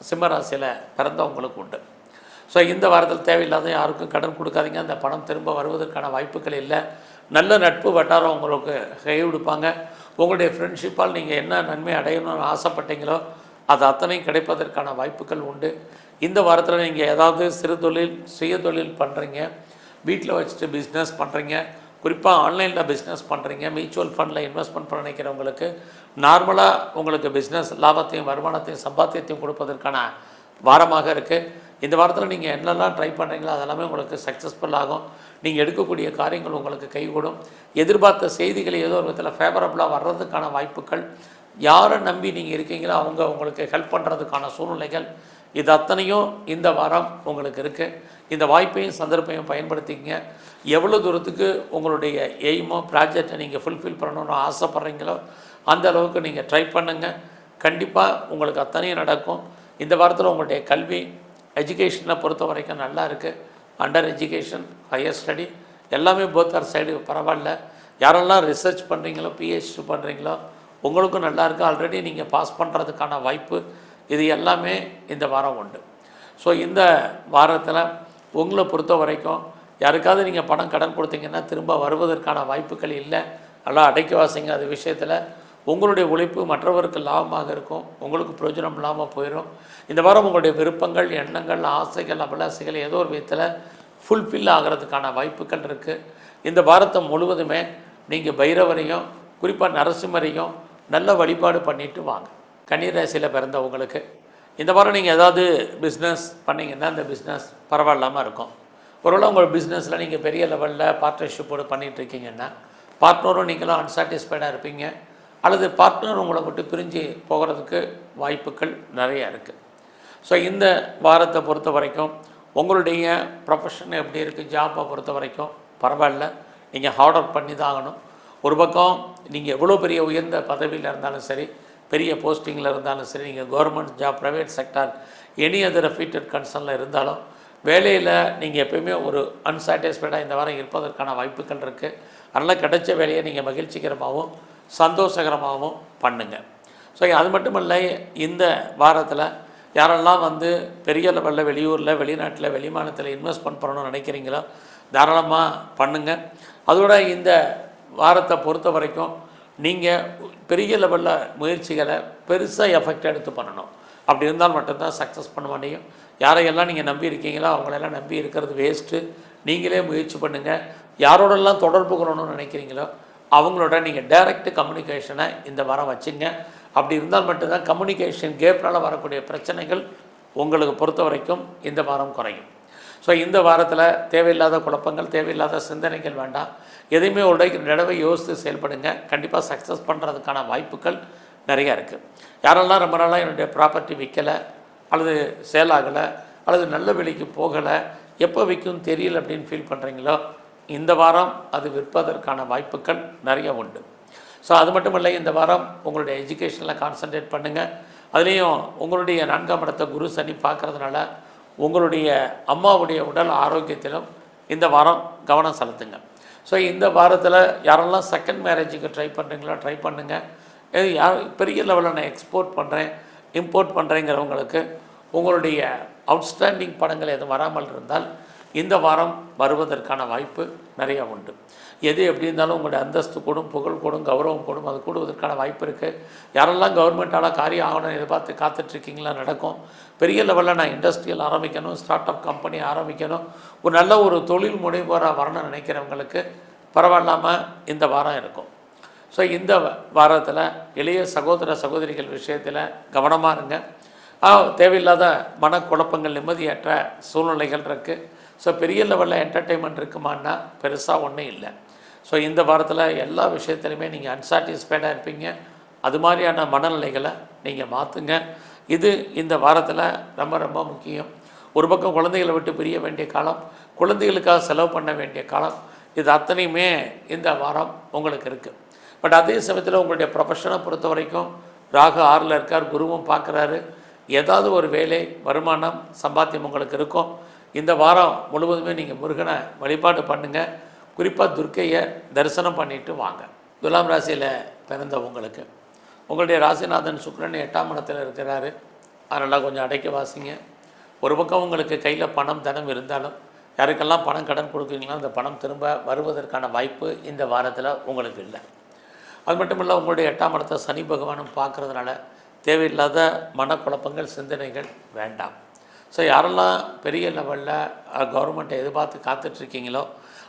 சிம்மராசியில் பிறந்தவங்களுக்கு உண்டு. ஸோ இந்த வாரத்தில் தேவையில்லாத யாருக்கும் கடன் கொடுக்காதீங்க. அந்த பணம் திரும்ப வருவதற்கான வாய்ப்புகள் இல்லை. நல்ல நட்பு வட்டாரம் உங்களுக்கு கை கொடுப்பாங்க. உங்களுடைய ஃப்ரெண்ட்ஷிப்பால் நீங்கள் என்ன நன்மை அடையணும்னு ஆசைப்பட்டீங்களோ அது அத்தனையும் கிடைப்பதற்கான வாய்ப்புகள் உண்டு. இந்த வாரத்தில் நீங்கள் ஏதாவது சிறு தொழில், சுய தொழில் பண்ணுறீங்க, வீட்டில் வச்சுட்டு பிஸ்னஸ் பண்ணுறீங்க, குறிப்பாக ஆன்லைனில் பிஸ்னஸ் பண்ணுறீங்க, மியூச்சுவல் ஃபண்டில் இன்வெஸ்ட்மெண்ட் பண்ண நினைக்கிறவங்களுக்கு நார்மலாக உங்களுக்கு பிஸ்னஸ் லாபத்தையும் வருமானத்தையும் சம்பாத்தியத்தையும் கொடுப்பதற்கான வாரமாக இருக்குது. இந்த வாரத்தில் நீங்கள் என்னெல்லாம் ட்ரை பண்ணுறீங்களோ அதெல்லாமே உங்களுக்கு சக்ஸஸ்ஃபுல் ஆகும். நீங்கள் எடுக்கக்கூடிய காரியங்கள் உங்களுக்கு கைகூடும். எதிர்பார்த்த செய்திகள் ஏதோ ஒரு விதத்தில் ஃபேவரபுளாக வர்றதுக்கான வாய்ப்புகள், யாரை நம்பி நீங்கள் இருக்கீங்களோ அவங்க உங்களுக்கு ஹெல்ப் பண்ணுறதுக்கான சூழ்நிலைகள், இது அத்தனையும் இந்த வாரம் உங்களுக்கு இருக்குது. இந்த வாய்ப்பையும் சந்தர்ப்பையும் பயன்படுத்திக்கங்க. எவ்வளோ தூரத்துக்கு உங்களுடைய எய்மோ ப்ராஜெக்டை நீங்கள் ஃபுல்ஃபில் பண்ணணும்னு ஆசைப்பட்றீங்களோ அந்த அளவுக்கு நீங்கள் ட்ரை பண்ணுங்கள். கண்டிப்பாக உங்களுக்கு அத்தனையும் நடக்கும். இந்த வாரத்தில் உங்களுடைய கல்வி, எஜுகேஷனை பொறுத்த வரைக்கும் நல்லா இருக்குது. அண்டர் எஜுகேஷன், ஹையர் ஸ்டடி எல்லாமே போத் ஆர் சைடு பரவாயில்ல. யாரெல்லாம் ரிசர்ச் பண்ணுறீங்களோ, பிஹெச்டி பண்ணுறீங்களோ உங்களுக்கும் நல்லா இருக்குது. ஆல்ரெடி நீங்கள் பாஸ் பண்ணுறதுக்கான வாய்ப்பு, இது எல்லாமே இந்த வாரம் உண்டு. ஸோ இந்த வாரத்தில் உங்களை பொறுத்த வரைக்கும் யாருக்காவது நீங்கள் பணம் கடன் கொடுத்தீங்கன்னா திரும்ப வருவதற்கான வாய்ப்புகள் இல்லை. நல்லா அடைக்க வாசிங்க. அது விஷயத்தில் உங்களுடைய உழைப்பு மற்றவருக்கு லாபமாக இருக்கும், உங்களுக்கு பிரயோஜனம் இல்லாமல் போயிடும். இந்த வாரம் உங்களுடைய விருப்பங்கள், எண்ணங்கள், ஆசைகள், அபிலாசைகள் ஏதோ ஒரு விதத்தில் ஃபுல்ஃபில் ஆகிறதுக்கான வாய்ப்புகள் இருக்குது. இந்த வாரத்தை முழுவதுமே நீங்கள் பைரவரையும் குறிப்பாக நரசிம்மரையும் நல்ல வழிபாடு பண்ணிட்டு வாங்க. கன்னிராசியில் பிறந்தவங்களுக்கு இந்த வாரம் நீங்கள் ஏதாவது பிஸ்னஸ் பண்ணிங்கன்னா இந்த பிஸ்னஸ் பரவாயில்லாமல் இருக்கும். ஒருவேளை உங்கள் பிஸ்னஸில் நீங்கள் பெரிய லெவலில் பார்ட்னர்ஷிப்போடு பண்ணிகிட்ருக்கீங்கன்னா பார்ட்னரும் நீங்களும் அன்சாட்டிஸ்ஃபைடாக இருப்பீங்க, அல்லது பார்ட்னர் உங்களை விட்டு பிரிஞ்சு போகிறதுக்கு வாய்ப்புகள் நிறையா இருக்குது. ஸோ இந்த வாரத்தை பொறுத்த வரைக்கும் உங்களுடைய ப்ரொஃபஷன் எப்படி இருக்குது, ஜாப்பை பொறுத்த வரைக்கும் பரவாயில்ல. நீங்கள் ஹார்ட் ஒர்க் பண்ணி தான் ஆகணும். ஒரு பக்கம் நீங்கள் எவ்வளோ பெரிய உயர்ந்த பதவியில் இருந்தாலும் சரி, பெரிய போஸ்டிங்கில் இருந்தாலும் சரி, நீங்கள் government job, private sector, any other affected கன்சர்னில் இருந்தாலும் வேலையில் நீங்கள் எப்போயுமே ஒரு அன்சாட்டிஸ்ஃபைடாக இந்த வாரம் இருப்பதற்கான வாய்ப்புகள் இருக்குது. அதனால் கிடைச்ச வேலையை நீங்கள் மகிழ்ச்சிகரமாகவும் சந்தோஷகரமாகவும் பண்ணுங்கள். ஸோ அது மட்டும் இல்லை, இந்த வாரத்தில் யாரெல்லாம் வந்து பெரிய லெவலில் வெளியூரில் வெளிநாட்டில் வெளிமாநிலத்தில் இன்வெஸ்ட்மெண்ட் பண்ணணும்னு நினைக்கிறீங்களோ தாராளமாக பண்ணுங்கள். அதோட இந்த வாரத்தை பொறுத்த வரைக்கும் நீங்கள் பெரிய லெவலில் முயற்சிகளை பெருசாக எஃபெக்ட் எடுத்து பண்ணணும். அப்படி இருந்தால் மட்டும்தான் சக்ஸஸ் பண்ண முடியும். யாரையெல்லாம் நீங்கள் நம்பி இருக்கீங்களோ அவங்களெல்லாம் நம்பி இருக்கிறது வேஸ்ட்டு. நீங்களே முயற்சி பண்ணுங்கள். யாரோடெல்லாம் தொடர்பு கொள்ளணும்னு நினைக்கிறீங்களோ அவங்களோட நீங்கள் டைரக்ட் கம்யூனிகேஷனை இந்த வாரம் வச்சுங்க. அப்படி இருந்தால் மட்டும்தான் கம்யூனிகேஷன் கேப்னால் வரக்கூடிய பிரச்சனைகள் உங்களுக்கு பொறுத்த வரைக்கும் இந்த வாரம் குறையும். ஸோ இந்த வாரத்தில் தேவையில்லாத குழப்பங்கள், தேவையில்லாத சிந்தனைகள் வேண்டாம். எதையுமே ஒரு தடவை யோசித்து செயல்படுங்க. கண்டிப்பாக சக்ஸஸ் பண்ணுறதுக்கான வாய்ப்புகள் நிறையா இருக்குது. யாரெல்லாம் ரொம்ப நாளாக என்னுடைய ப்ராப்பர்ட்டி விற்கலை அல்லது சேல் ஆகலை அல்லது நல்ல விலைக்கு போகலை, எப்போ விற்கும் தெரியல அப்படின்னு ஃபீல் பண்ணுறீங்களோ இந்த வாரம் அது விற்பதற்கான வாய்ப்புகள் நிறைய உண்டு. ஸோ அது மட்டும் இல்லை, இந்த வாரம் உங்களுடைய எஜுகேஷனில் கான்சன்ட்ரேட் பண்ணுங்கள். அதுலேயும் உங்களுடைய 4ஆம் இடத்தை குரு சனி பார்க்குறதுனால உங்களுடைய அம்மாவுடைய உடல் ஆரோக்கியத்திலும் இந்த வாரம் கவனம் செலுத்துங்க. ஸோ இந்த வாரத்தில் யாரெல்லாம் செகண்ட் மேரேஜுக்கு ட்ரை பண்ணுறீங்களோ ட்ரை பண்ணுங்கள். யார் பெரிய லெவலில் நான் எக்ஸ்போர்ட் பண்ணுறேன் இம்போர்ட் பண்ணுறேங்கிறவங்களுக்கு உங்களுடைய அவுட்ஸ்டாண்டிங் படங்கள் எதுவும் வராமல் இருந்தால் இந்த வாரம் வருவதற்கான வாய்ப்பு நிறையா உண்டு. எது எப்படி இருந்தாலும் உங்களுடைய அந்தஸ்து கூடும், புகழ் கூடும், கௌரவம் கூடும். அது கூடுவதற்கான வாய்ப்பு இருக்குது. யாரெல்லாம் கவர்மெண்ட்டால் காரியம் ஆகணும்னு எதிர்பார்த்து காத்துட்ருக்கீங்களா நடக்கும். பெரிய லெவலில் நான் இண்டஸ்ட்ரியல் ஆரம்பிக்கணும், ஸ்டார்ட் அப் கம்பெனி ஆரம்பிக்கணும், ஒரு நல்ல ஒரு தொழில் முனைவோராக வரணும்னு நினைக்கிறவங்களுக்கு பரவாயில்லாமல் இந்த வாரம் இருக்கும். ஸோ இந்த வாரத்தில் இளைய சகோதர சகோதரிகள் விஷயத்தில் கவனமாக இருங்க. தேவையில்லாத மனக்குழப்பங்கள், நிம்மதியற்ற சூழ்நிலைகள் இருக்குது. ஸோ பெரிய லெவலில் என்டர்டெயின்மெண்ட் இருக்குமான்னா பெருசாக ஒன்றும் இல்லை. ஸோ இந்த வாரத்தில் எல்லா விஷயத்துலையுமே நீங்கள் அன்சாட்டிஸ்ஃபைடாக இருப்பீங்க. அது மாதிரியான மனநிலைகளை நீங்கள் மாற்றுங்க. இது இந்த வாரத்தில் ரொம்ப ரொம்ப முக்கியம். ஒரு பக்கம் குழந்தைகளை விட்டு பிரிய வேண்டிய காலம், குழந்தைகளுக்காக செலவு பண்ண வேண்டிய காலம், இது அத்தனையுமே இந்த வாரம் உங்களுக்கு இருக்குது. பட் அதே சமயத்தில் உங்களுடைய ப்ரொஃபஷனை பொறுத்த வரைக்கும் ராகு 6ல் இருக்கார், குருவும் பார்க்குறாரு. ஏதாவது ஒரு வேலை, வருமானம், சம்பாத்தியம் உங்களுக்கு இருக்கும். இந்த வாரம் முழுவதுமே நீங்கள் முருகனை வழிபாடு பண்ணுங்கள். குறிப்பாக துர்க்கையை தரிசனம் பண்ணிவிட்டு வாங்க. துலாம் ராசியில் பிறந்த உங்களுடைய ராசிநாதன் சுக்கிரன் 8ஆம் இடத்தில் இருக்கிறாரு. அதனால் கொஞ்சம் அடைக்க வாசிங்க. ஒரு பக்கம் உங்களுக்கு கையில் பணம் தனம் இருந்தாலும் யாருக்கெல்லாம் பணம் கடன் கொடுக்குறீங்களோ அந்த பணம் திரும்ப வருவதற்கான வாய்ப்பு இந்த வாரத்தில் உங்களுக்கு இல்லை. அது மட்டும் இல்லை, உங்களுடைய 8ஆம் இடத்தை சனி பகவானும் பார்க்குறதுனால தேவையில்லாத மனக்குழப்பங்கள், சிந்தனைகள் வேண்டாம். ஸோ யாரெல்லாம் பெரிய லெவலில் கவர்மெண்ட்டை எதிர்பார்த்து காத்துட்ருக்கீங்களோ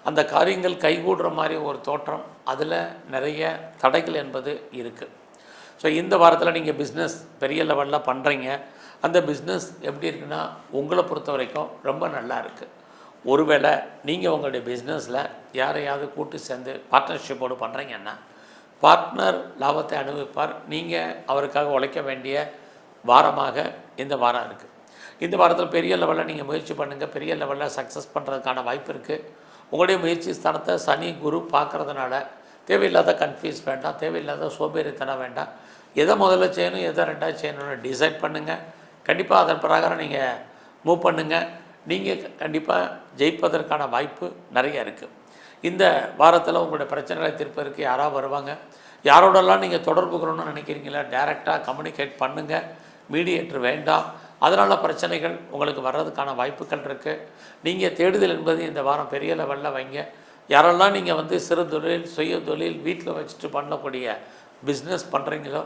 அந்த காரியங்கள் கைகூடுற மாதிரி ஒரு தோற்றம், அதில் நிறைய தடைகள் என்பது இருக்குது. ஸோ இந்த வாரத்தில் நீங்கள் பிஸ்னஸ் பெரிய லெவலில் பண்ணுறீங்க. அந்த பிஸ்னஸ் எப்படி இருக்குன்னா உங்களை பொறுத்த வரைக்கும் ரொம்ப நல்லா இருக்குது. ஒருவேளை நீங்கள் உங்களுடைய பிஸ்னஸில் யாரையாவது கூட்டு சேர்ந்து பார்ட்னர்ஷிப்போடு பண்ணுறீங்கன்னா பார்ட்னர் லாபத்தை அனுபவிப்பார். நீங்கள் அவருக்காக உழைக்க வேண்டிய வாரமாக இந்த வாரம் இருக்குது. இந்த வாரத்தில் பெரிய லெவலில் நீங்கள் முயற்சி பண்ணுங்கள். பெரிய லெவலில் சக்ஸஸ் பண்ணுறதுக்கான வாய்ப்பு இருக்குது. உங்களுடைய முயற்சி ஸ்தானத்தை சனி குரு பார்க்குறதுனால தேவையில்லாத கன்ஃபியூஸ் வேண்டாம், தேவையில்லாத சோம்பேறித்தனம் வேண்டாம். எதை முதல்ல செய்யணும், எதை ரெண்டாவது செய்யணும்னு டிசைட் பண்ணுங்கள். கண்டிப்பாக அதன் பிரகாரம் நீங்கள் மூவ் பண்ணுங்கள். நீங்கள் கண்டிப்பாக ஜெயிப்பதற்கான வாய்ப்பு நிறைய இருக்குது. இந்த வாரத்தில் உங்களுடைய பிரச்சனைகளை தீர்ப்பதற்கு யாராக வருவாங்க. யாரோடெல்லாம் நீங்கள் தொடர்பு கொள்ளணும்னு நினைக்கிறீங்களா டைரெக்டாக கம்யூனிகேட் பண்ணுங்கள். மீடியேட்டர் வேண்டாம். அதனால் பிரச்சனைகள் உங்களுக்கு வர்றதுக்கான வாய்ப்புகள் இருக்குது. நீங்கள் தேடுதல் என்பது இந்த வாரம் பெரிய லெவலில் வைங்க. யாரெல்லாம் நீங்கள் சிறு தொழில், சுய தொழில், வீட்டில் வச்சுட்டு பண்ணக்கூடிய பிஸ்னஸ் பண்ணுறீங்களோ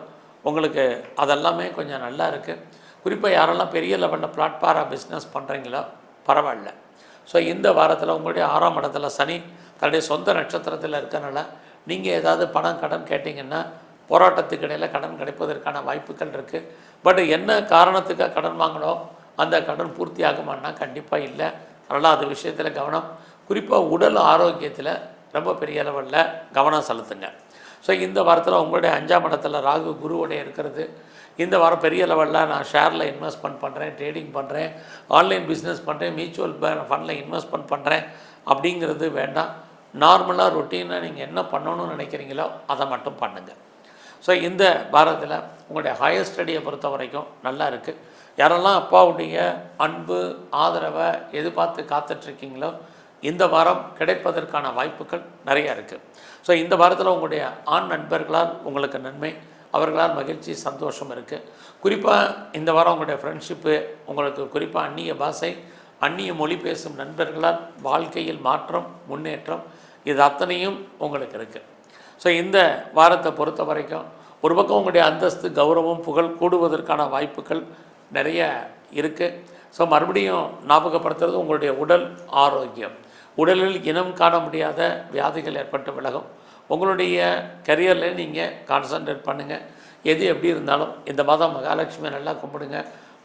உங்களுக்கு அதெல்லாமே கொஞ்சம் நல்லா இருக்குது. குறிப்பாக யாரெல்லாம் பெரிய லெவலில் பிளாட்ஃபாராக பிஸ்னஸ் பண்ணுறீங்களோ பரவாயில்ல. ஸோ இந்த வாரத்தில் உங்களுடைய 6ஆம் இடத்துல சனி தன்னுடைய சொந்த நட்சத்திரத்தில் இருக்கனால நீங்கள் ஏதாவது பணம் கடன் கேட்டிங்கன்னா போராட்டத்துக்கு இடையில் கடன் கிடைப்பதற்கான வாய்ப்புகள் இருக்குது. பட் என்ன காரணத்துக்காக கடன் வாங்கணும், அந்த கடன் பூர்த்தி ஆகுமான்னா கண்டிப்பாக இல்லை. அதனால் அது விஷயத்தில் கவனம். குறிப்பாக உடல் ஆரோக்கியத்தில் ரொம்ப பெரிய லெவலில் கவனம் செலுத்துங்க. ஸோ இந்த வாரத்தில் உங்களுடைய 5ஆம் இடத்துல ராகு குருவோடைய இருக்கிறது. இந்த வாரம் பெரிய லெவலில் நான் ஷேரில் இன்வெஸ்ட்மெண்ட் பண்ணுறேன், ட்ரேடிங் பண்ணுறேன், ஆன்லைன் பிஸ்னஸ் பண்ணுறேன், மியூச்சுவல் ஃபண்டில் இன்வெஸ்ட்மெண்ட் பண்ணுறேன் அப்படிங்கிறது வேண்டாம். நார்மலாக ரொட்டீனாக நீங்கள் என்ன பண்ணணும்னு நினைக்கிறீங்களோ அதை மட்டும் பண்ணுங்கள். ஸோ இந்த வாரத்தில் உங்களுடைய ஹையர் ஸ்டடியை பொறுத்த வரைக்கும் நல்லா இருக்குது. யாரெல்லாம் அப்பாவுடைய அன்பு ஆதரவை எதிர்பார்த்து காத்துட்ருக்கீங்களோ இந்த வாரம் கிடைப்பதற்கான வாய்ப்புகள் நிறையா இருக்குது. ஸோ இந்த வாரத்தில் உங்களுடைய ஆண் நண்பர்களால் உங்களுக்கு நன்மை, அவர்களால் மகிழ்ச்சி சந்தோஷம் இருக்குது. குறிப்பாக இந்த வாரம் உங்களுடைய ஃப்ரெண்ட்ஷிப்பு, உங்களுக்கு குறிப்பாக அந்நிய பாஷை அந்நிய மொழி பேசும் நண்பர்களால் வாழ்க்கையில் மாற்றம் முன்னேற்றம் இது அத்தனையும் உங்களுக்கு இருக்குது. ஸோ இந்த வாரத்தை பொறுத்த வரைக்கும் ஒரு பக்கம் உங்களுடைய அந்தஸ்து கௌரவம் புகழ் கூடுவதற்கான வாய்ப்புகள் நிறைய இருக்குது. ஸோ மறுபடியும் ஞாபகப்படுத்துறது உங்களுடைய உடல் ஆரோக்கியம். உடலில் இனம் காண முடியாத வியாதிகள் ஏற்பட்டு விலகும். உங்களுடைய கரியரில் நீங்கள் கான்சன்ட்ரேட் பண்ணுங்கள். எது எப்படி இருந்தாலும் இந்த மாதம் மகாலட்சுமியை நல்லா கும்பிடுங்க.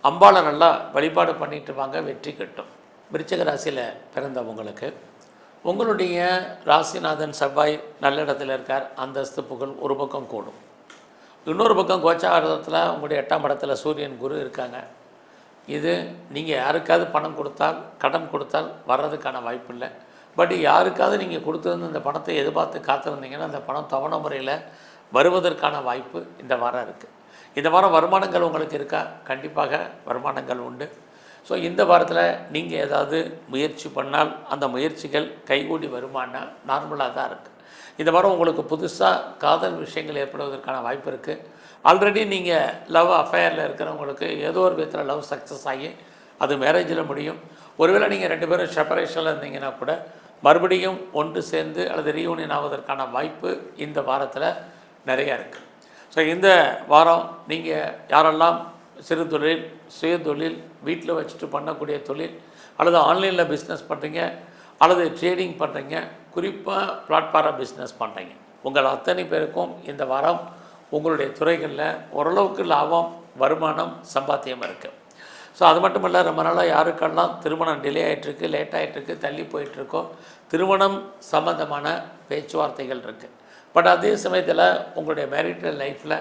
அம்பாளை நல்லா வழிபாடு பண்ணிட்டு வாங்க, வெற்றி கிட்டும். விருச்சிக ராசியில் பிறந்தவங்களுக்கு உங்களுடைய ராசிநாதன் செவ்வாய் நல்ல இடத்துல இருக்கார். அந்தஸ்து புகழ் ஒரு பக்கம் கூடும். இன்னொரு பக்கம் கோச்சாரத்தில் உங்களுடைய 8ஆம் இடத்துல சூரியன் குரு இருக்காங்க. இது நீங்கள் யாருக்காவது பணம் கொடுத்தால் கடன் கொடுத்தால் வர்றதுக்கான வாய்ப்பு இல்லை. பட் யாருக்காவது நீங்கள் கொடுத்துருந்து இந்த பணத்தை எதிர்பார்த்து காத்திருந்தீங்கன்னா அந்த பணம் தவணை முறையில் வருவதற்கான வாய்ப்பு இந்த வாரம் இருக்குது. இந்த வாரம் வருமானங்கள் உங்களுக்கு இருக்கா? கண்டிப்பாக வருமானங்கள் உண்டு. ஸோ இந்த வாரத்தில் நீங்கள் ஏதாவது முயற்சி பண்ணால் அந்த முயற்சிகள் கைகூடி வருமானா நார்மலாக தான் இருக்குது. இந்த வாரம் உங்களுக்கு புதுசாக காதல் விஷயங்கள் ஏற்படுவதற்கான வாய்ப்பு இருக்குது. ஆல்ரெடி நீங்கள் லவ் அஃபேரில் இருக்கிறவங்களுக்கு ஏதோ ஒரு விதத்தில் லவ் சக்ஸஸ் ஆகி அது மேரேஜில் முடியும். ஒருவேளை நீங்கள் 2 பேரும் செப்பரேஷனில் இருந்தீங்கன்னா கூட மறுபடியும் ஒன்று சேர்ந்து அல்லது ரீயூனியன் ஆவதற்கான வாய்ப்பு இந்த வாரத்தில் நிறையா இருக்குது. ஸோ இந்த வாரம் நீங்கள் யாரெல்லாம் சிறு தொழில் சுய தொழில் வீட்டில் வச்சுட்டு பண்ணக்கூடிய தொழில் அல்லது ஆன்லைனில் பிஸ்னஸ் பண்ணுறீங்க அல்லது ட்ரேடிங் பண்ணுறீங்க, குறிப்பாக பிளாட்ஃபார்ம் பிஸ்னஸ் பண்ணுறீங்க, உங்கள் அத்தனை பேருக்கும் இந்த வாரம் உங்களுடைய துறைகளில் ஓரளவுக்கு லாபம் வருமானம் சம்பாத்தியம் இருக்குது. ஸோ அது மட்டும் இல்லை, ரொம்ப நாளாக யாருக்கெல்லாம் திருமணம் டிலே ஆகிட்டுருக்கு, லேட் ஆகிட்டுருக்கு, தள்ளி போயிட்டுருக்கோ திருமணம் சம்பந்தமான பேச்சுவார்த்தைகள் இருக்குது. பட் அதே சமயத்தில் உங்களுடைய மேரிட்டல் லைஃப்பில்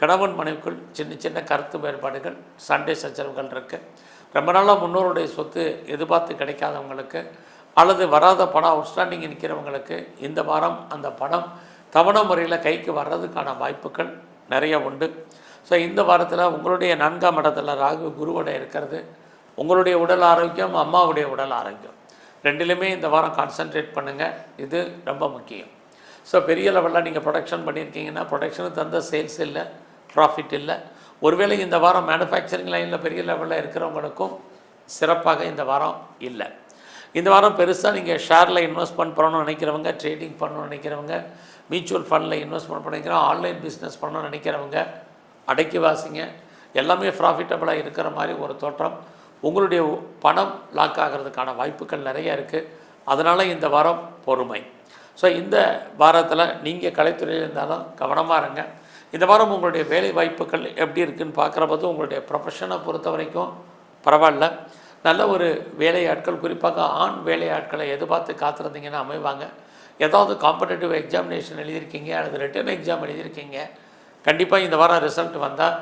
கணவன் மனைவிக்குள் சின்ன சின்ன கருத்து வேறுபாடுகள் சண்டை சச்சரவுகள் இருக்குது. ரொம்ப நாளாக முன்னோருடைய சொத்து எதிர்பார்த்து கிடைக்காதவங்களுக்கு அல்லது வராத பணம் அவுட்ஸ்டாண்டிங் நிற்கிறவங்களுக்கு இந்த வாரம் அந்த பணம் தவணை முறையில் கைக்கு வர்றதுக்கான வாய்ப்புகள் நிறைய உண்டு. ஸோ இந்த வாரத்தில் உங்களுடைய 4ஆம் இடத்துல ராகு குருவோட இருக்கிறது உங்களுடைய உடல் ஆரோக்கியம், அம்மாவுடைய உடல் ஆரோக்கியம் ரெண்டிலுமே இந்த வாரம் கான்சன்ட்ரேட் பண்ணுங்கள். இது ரொம்ப முக்கியம். ஸோ பெரிய லெவலில் நீங்கள் ப்ரொடக்ஷன் பண்ணியிருக்கீங்கன்னா ப்ரொடக்ஷனுக்கு தந்த சேல்ஸ் இல்லை, ப்ராஃபிட் இல்லை. ஒருவேளை இந்த வாரம் மேனுஃபேக்சரிங் லைனில் பெரிய லெவலில் இருக்கிறவங்களுக்கும் சிறப்பாக இந்த வாரம் இல்லை. இந்த வாரம் பெருசாக நீங்கள் ஷேரில் இன்வெஸ்ட்மெண்ட் பண்ணணும்னு நினைக்கிறவங்க, ட்ரேடிங் பண்ணணும்னு நினைக்கிறவங்க, மியூச்சுவல் ஃபண்டில் இன்வெஸ்ட்மெண்ட் பண்ணிக்கிறோம், ஆன்லைன் பிஸ்னஸ் பண்ணணும்னு நினைக்கிறவங்க அடக்கி வாசிங்க. எல்லாமே ப்ராஃபிட்டபுளாக இருக்கிற மாதிரி ஒரு தோற்றம். உங்களுடைய பணம் லாக் ஆகிறதுக்கான வாய்ப்புகள் நிறையா இருக்குது. அதனால் இந்த வாரம் பொறுமை. ஸோ இந்த வாரத்தில் நீங்கள் கலைத்துறையில் இருந்தாலும் கவனமாக இருங்க. இந்த வாரம் உங்களுடைய வேலை வாய்ப்புகள் எப்படி இருக்குதுன்னு பார்க்குறபோது உங்களுடைய ப்ரொஃபஷனை பொறுத்த வரைக்கும் பரவாயில்ல. நல்ல ஒரு வேலையாட்கள், குறிப்பாக ஆண் வேலையாட்களை எதிர்பார்த்து காத்திருந்தீங்கன்னா அமைவாங்க. ஏதாவது காம்படேட்டிவ் எக்ஸாமினேஷன் எழுதியிருக்கீங்க அல்லது ரிட்டன் எக்ஸாம் எழுதியிருக்கீங்க, கண்டிப்பாக இந்த வாரம் ரிசல்ட் வந்தால்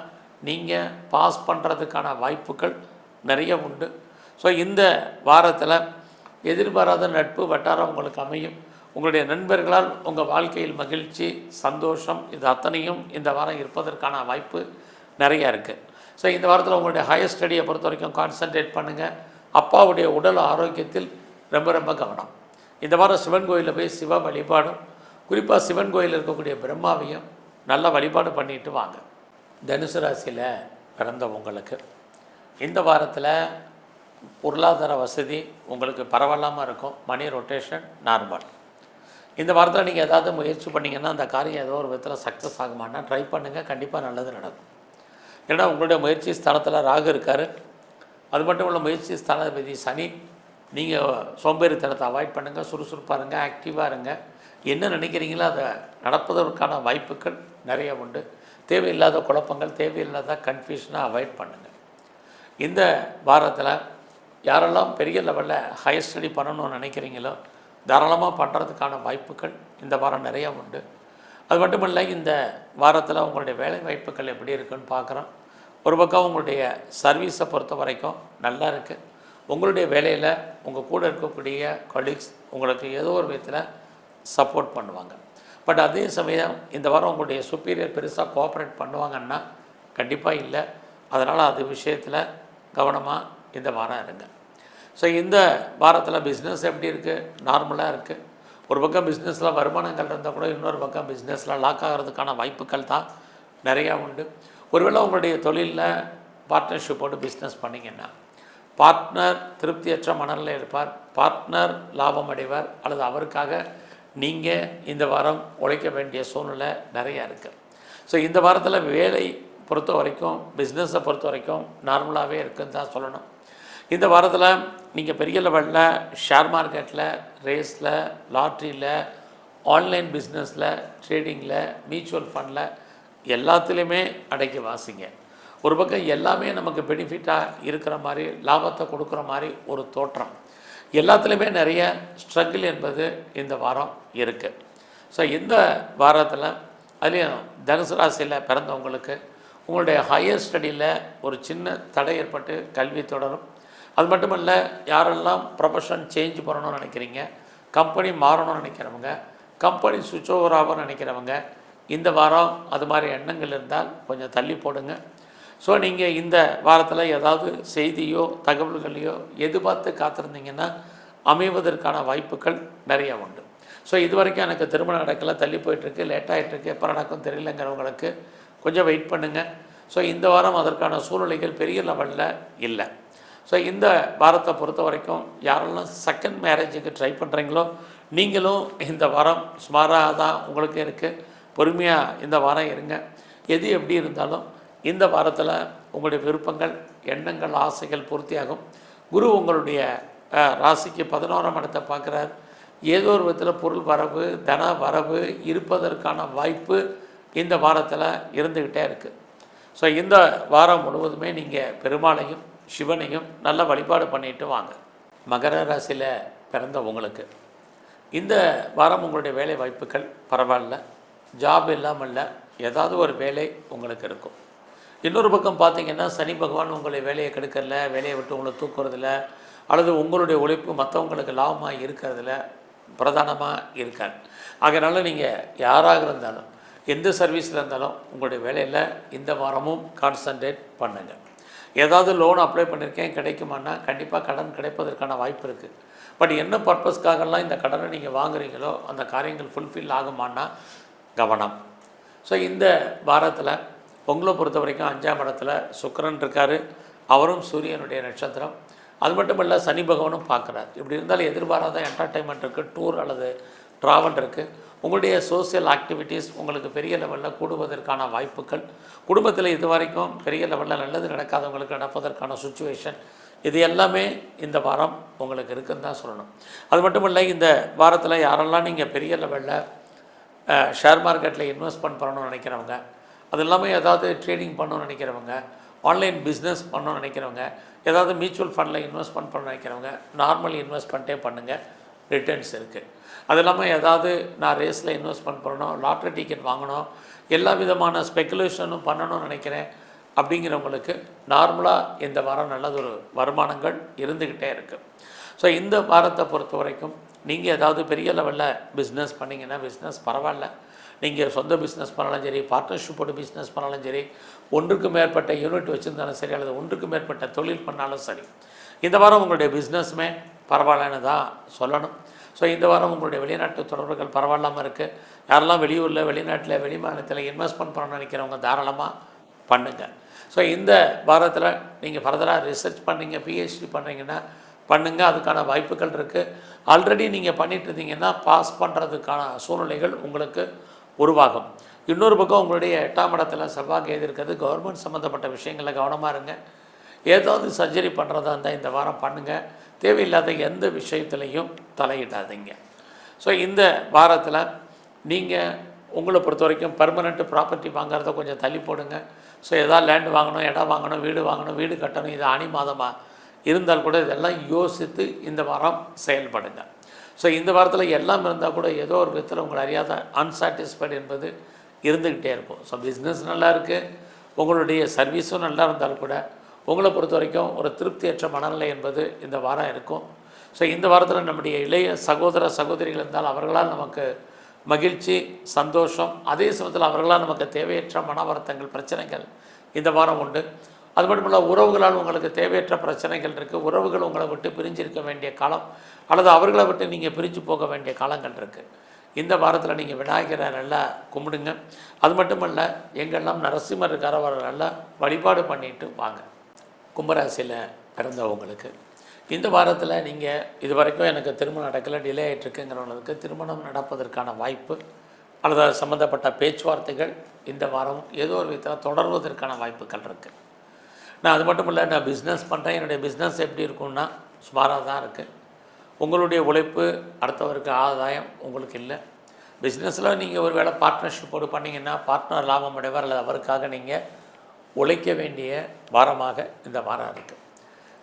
நீங்கள் பாஸ் பண்ணுறதுக்கான வாய்ப்புகள் நிறைய உண்டு. ஸோ இந்த வாரத்தில் எதிர்பாராத நட்பு வட்டாரம் உங்களுக்கு அமையும். உங்களுடைய நண்பர்களால் உங்கள் வாழ்க்கையில் மகிழ்ச்சி சந்தோஷம் இது அத்தனையும் இந்த வாரம் இருப்பதற்கான வாய்ப்பு நிறையா இருக்குது. ஸோ இந்த வாரத்தில் உங்களுடைய ஹையர் ஸ்டடியை பொறுத்த வரைக்கும் கான்சன்ட்ரேட் பண்ணுங்கள். அப்பாவுடைய உடல் ஆரோக்கியத்தில் ரொம்ப ரொம்ப கவனம். இந்த வாரம் சிவன் கோயிலில் போய் சிவ வழிபாடும், குறிப்பாக சிவன் கோயிலில் இருக்கக்கூடிய பிரம்மாவையும் நல்லா வழிபாடு பண்ணிட்டு வாங்க. தனுசு ராசியில் பிறந்தவங்களுக்கு இந்த வாரத்தில் பொருளாதார வசதி உங்களுக்கு பரவாயில்லாமல் இருக்கும். மணி ரொட்டேஷன் நார்மல். இந்த வாரத்தில் நீங்கள் ஏதாவது முயற்சி பண்ணிங்கன்னா அந்த காரியம் ஏதோ ஒரு விதத்தில் சக்ஸஸ் ஆகுமானா ட்ரை பண்ணுங்கள், கண்டிப்பாக நல்லது நடக்கும். ஏன்னா உங்களுடைய முயற்சி ஸ்தானத்தில் ராகு இருக்கார். அது மட்டும் இல்லை, முயற்சி ஸ்தானாதிபதி சனி. நீங்கள் சோம்பேறித்தனத்தை அவாய்ட் பண்ணுங்கள், சுறுசுறுப்பாக இருங்க, ஆக்டிவாக இருங்க. என்ன நினைக்கிறீங்களோ அதை நடப்பதற்கான வாய்ப்புகள் நிறைய உண்டு. தேவையில்லாத குழப்பங்கள், தேவையில்லாத கன்ஃபியூஷனை அவாய்ட் பண்ணுங்கள். இந்த வாரத்தில் யாரெல்லாம் பெரிய லெவலில் ஹையர் ஸ்டடி பண்ணணும்னு நினைக்கிறீங்களோ தாராளமாக பண்ணுறதுக்கான வாய்ப்புகள் இந்த வாரம் நிறையா உண்டு. அது மட்டும் இல்லை, இந்த வாரத்தில் உங்களுடைய வேலை வாய்ப்புகள் எப்படி இருக்குன்னு பார்க்குறோம். ஒரு பக்கம் உங்களுடைய சர்வீஸை பொறுத்த வரைக்கும் நல்லா இருக்குது. உங்களுடைய வேலையில் உங்கள் கூட இருக்கக்கூடிய கொலீக்ஸ் உங்களுக்கு ஏதோ ஒரு விதத்தில் சப்போர்ட் பண்ணுவாங்க. பட் அதே சமயம் இந்த வாரம் உங்களுடைய சுப்பீரியர் பெருசாக கோஆப்ரேட் பண்ணுவாங்கன்னா கண்டிப்பாக இல்லை. அதனால் அது விஷயத்தில் கவனமாக இந்த வாரம் இருங்க. ஸோ இந்த வாரத்தில் பிஸ்னஸ் எப்படி இருக்குது? நார்மலாக இருக்குது. ஒரு பக்கம் பிஸ்னஸில் வருமானங்கள் இருந்தால் கூட இன்னொரு பக்கம் பிஸ்னஸில் லாக் ஆகிறதுக்கான வாய்ப்புகள் தான் நிறையா உண்டு. ஒருவேளை உங்களுடைய தொழிலில் பார்ட்னர்ஷிப்போடு பிஸ்னஸ் பண்ணிங்கன்னா பார்ட்னர் திருப்தியற்ற மனநிலை இருப்பார், பார்ட்னர் லாபம் அடைவார், அல்லது அவருக்காக நீங்கள் இந்த வாரம் உழைக்க வேண்டிய சூழ்நிலை நிறையா இருக்குது. ஸோ இந்த வாரத்தில் வேலை பொறுத்த வரைக்கும், பிஸ்னஸை பொறுத்த வரைக்கும் நார்மலாகவே இருக்குதுன்னு தான் சொல்லணும். இந்த வாரத்தில் நீங்கள் பெரிய லெவலில் ஷேர் மார்க்கெட்டில், ரேஸில், லாட்ரியில், ஆன்லைன் பிஸ்னஸில், ட்ரேடிங்கில், மியூச்சுவல் ஃபண்டில் எல்லாத்துலேயுமே அடக்கி வாசிங்க. ஒரு பக்கம் எல்லாமே நமக்கு பெனிஃபிட்டாக இருக்கிற மாதிரி, லாபத்தை கொடுக்குற மாதிரி ஒரு தோற்றம். எல்லாத்துலேயுமே நிறைய ஸ்ட்ரகிள் என்பது இந்த வாரம் இருக்குது. ஸோ இந்த வாரத்தில் அதுலேயும் தனுசு ராசியில் பிறந்தவங்களுக்கு உங்களுடைய ஹையர் ஸ்டடியில் ஒரு சின்ன தடை ஏற்பட்டு கல்வி தொடரும். அது மட்டும் இல்லை, யாரெல்லாம் ப்ரொஃபஷன் சேஞ்ச் பண்ணணும்னு நினைக்கிறீங்க, கம்பெனி மாறணும்னு நினைக்கிறவங்க, கம்பெனி சுவிட்ச் ஓவர் ஆகணும்னு நினைக்கிறவங்க, இந்த வாரம் அது மாதிரி எண்ணங்கள் இருந்தால் கொஞ்சம் தள்ளி போடுங்க. ஸோ நீங்கள் இந்த வாரத்தில் ஏதாவது செய்தியோ தகவல்களையோ எதிர்பார்த்து காத்திருந்தீங்கன்னா அமைவதற்கான வாய்ப்புகள் நிறைய உண்டு. ஸோ இது வரைக்கும் எனக்கு திருமணம் நடக்கலை, தள்ளி போயிட்டுருக்கு, லேட் ஆகிட்டுருக்கு, எப்போ நடக்கும் தெரியலங்கிறவங்களுக்கு கொஞ்சம் வெயிட் பண்ணுங்கள். ஸோ இந்த வாரம் அதற்கான சூழ்நிலைகள் பெரிய லெவலில் இல்லை. ஸோ இந்த வாரத்தை பொறுத்த வரைக்கும் யாரெல்லாம் செகண்ட் மேரேஜுக்கு ட்ரை பண்ணுறீங்களோ நீங்களும் இந்த வாரம் சுமாராக தான் உங்களுக்கு இருக்குது. பொறுமையாக இந்த வாரம் இருங்க. எது எப்படி இருந்தாலும் இந்த வாரத்தில் உங்களுடைய விருப்பங்கள், எண்ணங்கள், ஆசைகள் பூர்த்தியாகும். குரு உங்களுடைய ராசிக்கு 11ஆம் இடத்தை பார்க்குறார். ஏதோ ஒரு விதத்தில் பொருள் வரவு, தன வரவு இருப்பதற்கான வாய்ப்பு இந்த வாரத்தில் இருந்துக்கிட்டே இருக்குது. ஸோ இந்த வாரம் முழுவதுமே நீங்கள் பெருமாளையும் சிவனையும் நல்ல வழிபாடு பண்ணிட்டு வாங்க. மகர ராசியில் பிறந்த உங்களுக்கு இந்த வாரம் உங்களுடைய வேலை வாய்ப்புகள் பரவாயில்ல, ஜாப் இல்லாமல் இல்லை, ஏதாவது ஒரு வேலை உங்களுக்கு இருக்கும். இன்னொரு பக்கம் பார்த்திங்கன்னா சனி பகவான் உங்களை வேலையை கெடுக்கறதில்ல, வேலையை விட்டு உங்களை தூக்குறதில்ல, அல்லது உங்களுடைய உழைப்பு மற்றவங்களுக்கு லாபமாக இருக்கிறதுல பிரதானமாக இருக்கார். அதனால் நீங்கள் யாராக இருந்தாலும், எந்த சர்வீஸில் இருந்தாலும் உங்களுடைய வேலையில் இந்த வாரமும் கான்சன்ட்ரேட் பண்ணுங்கள். ஏதாவது லோன் அப்ளை பண்ணியிருக்கேன் கிடைக்குமான்னா கண்டிப்பாக கடன் கிடைப்பதற்கான வாய்ப்பு இருக்குது. பட் என்ன பர்பஸ்க்காகலாம் இந்த கடனை நீங்கள் வாங்குறீங்களோ அந்த காரியங்கள் ஃபுல்ஃபில் ஆகுமான்னா கவனம். ஸோ இந்த வாரத்தில் உங்களை பொறுத்த வரைக்கும் 5ஆம் இடத்துல சுக்கிரன் இருக்கார். அவரும் சூரியனுடைய நட்சத்திரம். அது மட்டும் இல்லை, சனி பகவானும் பார்க்குறார். இப்படி இருந்தாலும் எதிர்பாராத என்டர்டைன்மெண்ட் இருக்குது, டூர் அல்லது ட்ராவல் இருக்குது. உங்களுடைய சோசியல் ஆக்டிவிட்டீஸ் உங்களுக்கு பெரிய லெவலில் கூடுவதற்கான வாய்ப்புகள், குடும்பத்தில் இது வரைக்கும் பெரிய லெவலில் நல்லது நடக்காதவங்களுக்கு நடப்பதற்கான சுச்சுவேஷன், இது எல்லாமே இந்த வாரம் உங்களுக்கு இருக்குதுன்னு தான் சொல்லணும். அது மட்டும் இல்லை, இந்த வாரத்தில் யாரெல்லாம் நீங்கள் பெரிய லெவலில் ஷேர் மார்க்கெட்டில் இன்வெஸ்ட்மெண்ட் பண்ணணும்னு நினைக்கிறவங்க, அது இல்லாமல் ஏதாவது ட்ரேடிங் பண்ணணும்னு நினைக்கிறவங்க, ஆன்லைன் பிஸ்னஸ் பண்ணணும்னு நினைக்கிறவங்க, ஏதாவது மியூச்சுவல் ஃபண்டில் இன்வெஸ்ட்மெண்ட் பண்ண நினைக்கிறவங்க நார்மல் இன்வெஸ்ட்மெண்ட்டே பண்ணுங்கள், ரிட்டர்ன்ஸ் இருக்குது. அது இல்லாமல் ஏதாவது நான் ரேஸில் இன்வெஸ்ட்மெண்ட் பண்ணணும், லாட்ரி டிக்கெட் வாங்கணும், எல்லா விதமான ஸ்பெக்குலேஷனும் பண்ணணும்னு நினைக்கிறேன் அப்படிங்கிறவங்களுக்கு நார்மலாக இந்த வாரம் நல்லதொரு வருமானங்கள் இருந்துக்கிட்டே இருக்குது. ஸோ இந்த வாரத்தை பொறுத்த வரைக்கும் நீங்கள் ஏதாவது பெரிய லெவலில் பிஸ்னஸ் பண்ணிங்கன்னா பிஸ்னஸ் பரவாயில்ல. நீங்கள் சொந்த பிஸ்னஸ் பண்ணாலும் சரி, பார்ட்னர்ஷிப்போடு பிஸ்னஸ் பண்ணாலும் சரி, ஒன்றுக்கு மேற்பட்ட யூனிட் வச்சுருந்தாலும் சரி, அல்லது ஒன்றுக்கு மேற்பட்ட தொழில் பண்ணாலும் சரி, இந்த வாரம் உங்களுடைய பிஸ்னஸுமே பரவாயில்லன்னு தான் சொல்லணும். ஸோ இந்த வாரம் உங்களுடைய வெளிநாட்டு தொடர்புகள் பரவாயில்லாமல் இருக்குது. யாரெல்லாம் வெளியூரில், வெளிநாட்டில், வெளி மாநிலத்தில் இன்வெஸ்ட்மெண்ட் பண்ணணும்னு நினைக்கிறவங்க தாராளமாக பண்ணுங்கள். ஸோ இந்த வாரத்தில் நீங்கள் ஃபர்தராக ரிசர்ச் பண்ணுறீங்க, பிஹெச்டி பண்ணுறீங்கன்னா பண்ணுங்கள், அதுக்கான வாய்ப்புகள் இருக்குது. ஆல்ரெடி நீங்கள் பண்ணிட்டு இருந்தீங்கன்னா பாஸ் பண்ணுறதுக்கான சூழ்நிலைகள் உங்களுக்கு உருவாகும். இன்னொரு பக்கம் உங்களுடைய 8ஆம் இடத்துல செவ்வாய் கேது இருக்கிறது. கவர்மெண்ட் சம்மந்தப்பட்ட விஷயங்களில் கவனமாக இருங்க. ஏதாவது சர்ஜரி பண்ணுறதா இருந்தால் இந்த வாரம் பண்ணுங்கள். தேவையில்லாத எந்த விஷயத்துலையும் தலையிடாதீங்க. ஸோ இந்த வாரத்தில் நீங்கள் உங்களை பொறுத்த வரைக்கும் பர்மனெண்ட் ப்ராப்பர்ட்டி வாங்குறத கொஞ்சம் தள்ளி போடுங்க. ஸோ எதாவது லேண்டு வாங்கணும், இடம் வாங்கணும், வீடு கட்டணும், இது ஆணி மாதமாக இருந்தால் கூட இதெல்லாம் யோசித்து இந்த வாரம் செயல்படுங்க. ஸோ இந்த வாரத்தில் எல்லாம் இருந்தால் கூட ஏதோ ஒரு விதத்தில் உங்களை அறியாத அன்சாட்டிஸ்ஃபைடு என்பது இருந்துக்கிட்டே இருக்கும். ஸோ பிஸ்னஸ் நல்லா இருக்குது, உங்களுடைய சர்வீஸும் நல்லா இருந்தால் கூட உங்களை பொறுத்த வரைக்கும் ஒரு திருப்தியற்ற மனநிலை என்பது இந்த வாரம் இருக்கும். ஸோ இந்த வாரத்தில் நம்முடைய இளைய சகோதர சகோதரிகள் இருந்தால் அவர்களால் நமக்கு மகிழ்ச்சி, சந்தோஷம், அதே சமயத்தில் அவர்களால் நமக்கு தேவையற்ற மன வருத்தங்கள், பிரச்சனைகள் இந்த வாரம் உண்டு. அது மட்டும் இல்லை, உறவுகளால் உங்களுக்கு தேவையற்ற பிரச்சனைகள் இருக்குது. உறவுகள் உங்களை விட்டு பிரிஞ்சிருக்க வேண்டிய காலம் அல்லது அவர்களை விட்டு நீங்கள் பிரிஞ்சு போக வேண்டிய காலங்கள் இருக்குது. இந்த வாரத்தில் நீங்கள் விநாயகரை நல்லா கும்பிடுங்க. அது மட்டும் இல்லை, எங்கெல்லாம் நரசிம்மர் இருக்காரோ அவரை நல்லா வழிபாடு பண்ணிட்டு வாங்க. கும்பராசியில் பிறந்தவங்களுக்கு இந்த வாரத்தில் நீங்கள் இது வரைக்கும் எனக்கு திருமணம் நடக்கலை, டிலே ஆகிட்டுருக்குங்கிறவங்களுக்கு திருமணம் நடப்பதற்கான வாய்ப்பு அல்லது அது சம்மந்தப்பட்ட பேச்சுவார்த்தைகள் இந்த வாரம் ஏதோ ஒரு விதத்தில் தொடர்வதற்கான வாய்ப்புகள் இருக்குது. நான் அது மட்டும் இல்லை, நான் பிஸ்னஸ் பண்ணுறேன், என்னுடைய பிஸ்னஸ் எப்படி இருக்குன்னா சுமாராக தான் இருக்குது. உங்களுடைய உழைப்பு அடுத்தவருக்கு ஆதாயம் உங்களுக்கு இல்லை. பிஸ்னஸில் நீங்கள் ஒரு வேளை பார்ட்னர்ஷிப்போடு பண்ணிங்கன்னா பார்ட்னர் லாபம் அடைவார் அல்லது அவருக்காக நீங்கள் உழைக்க வேண்டிய வாரமாக இந்த வாரம் இருக்குது.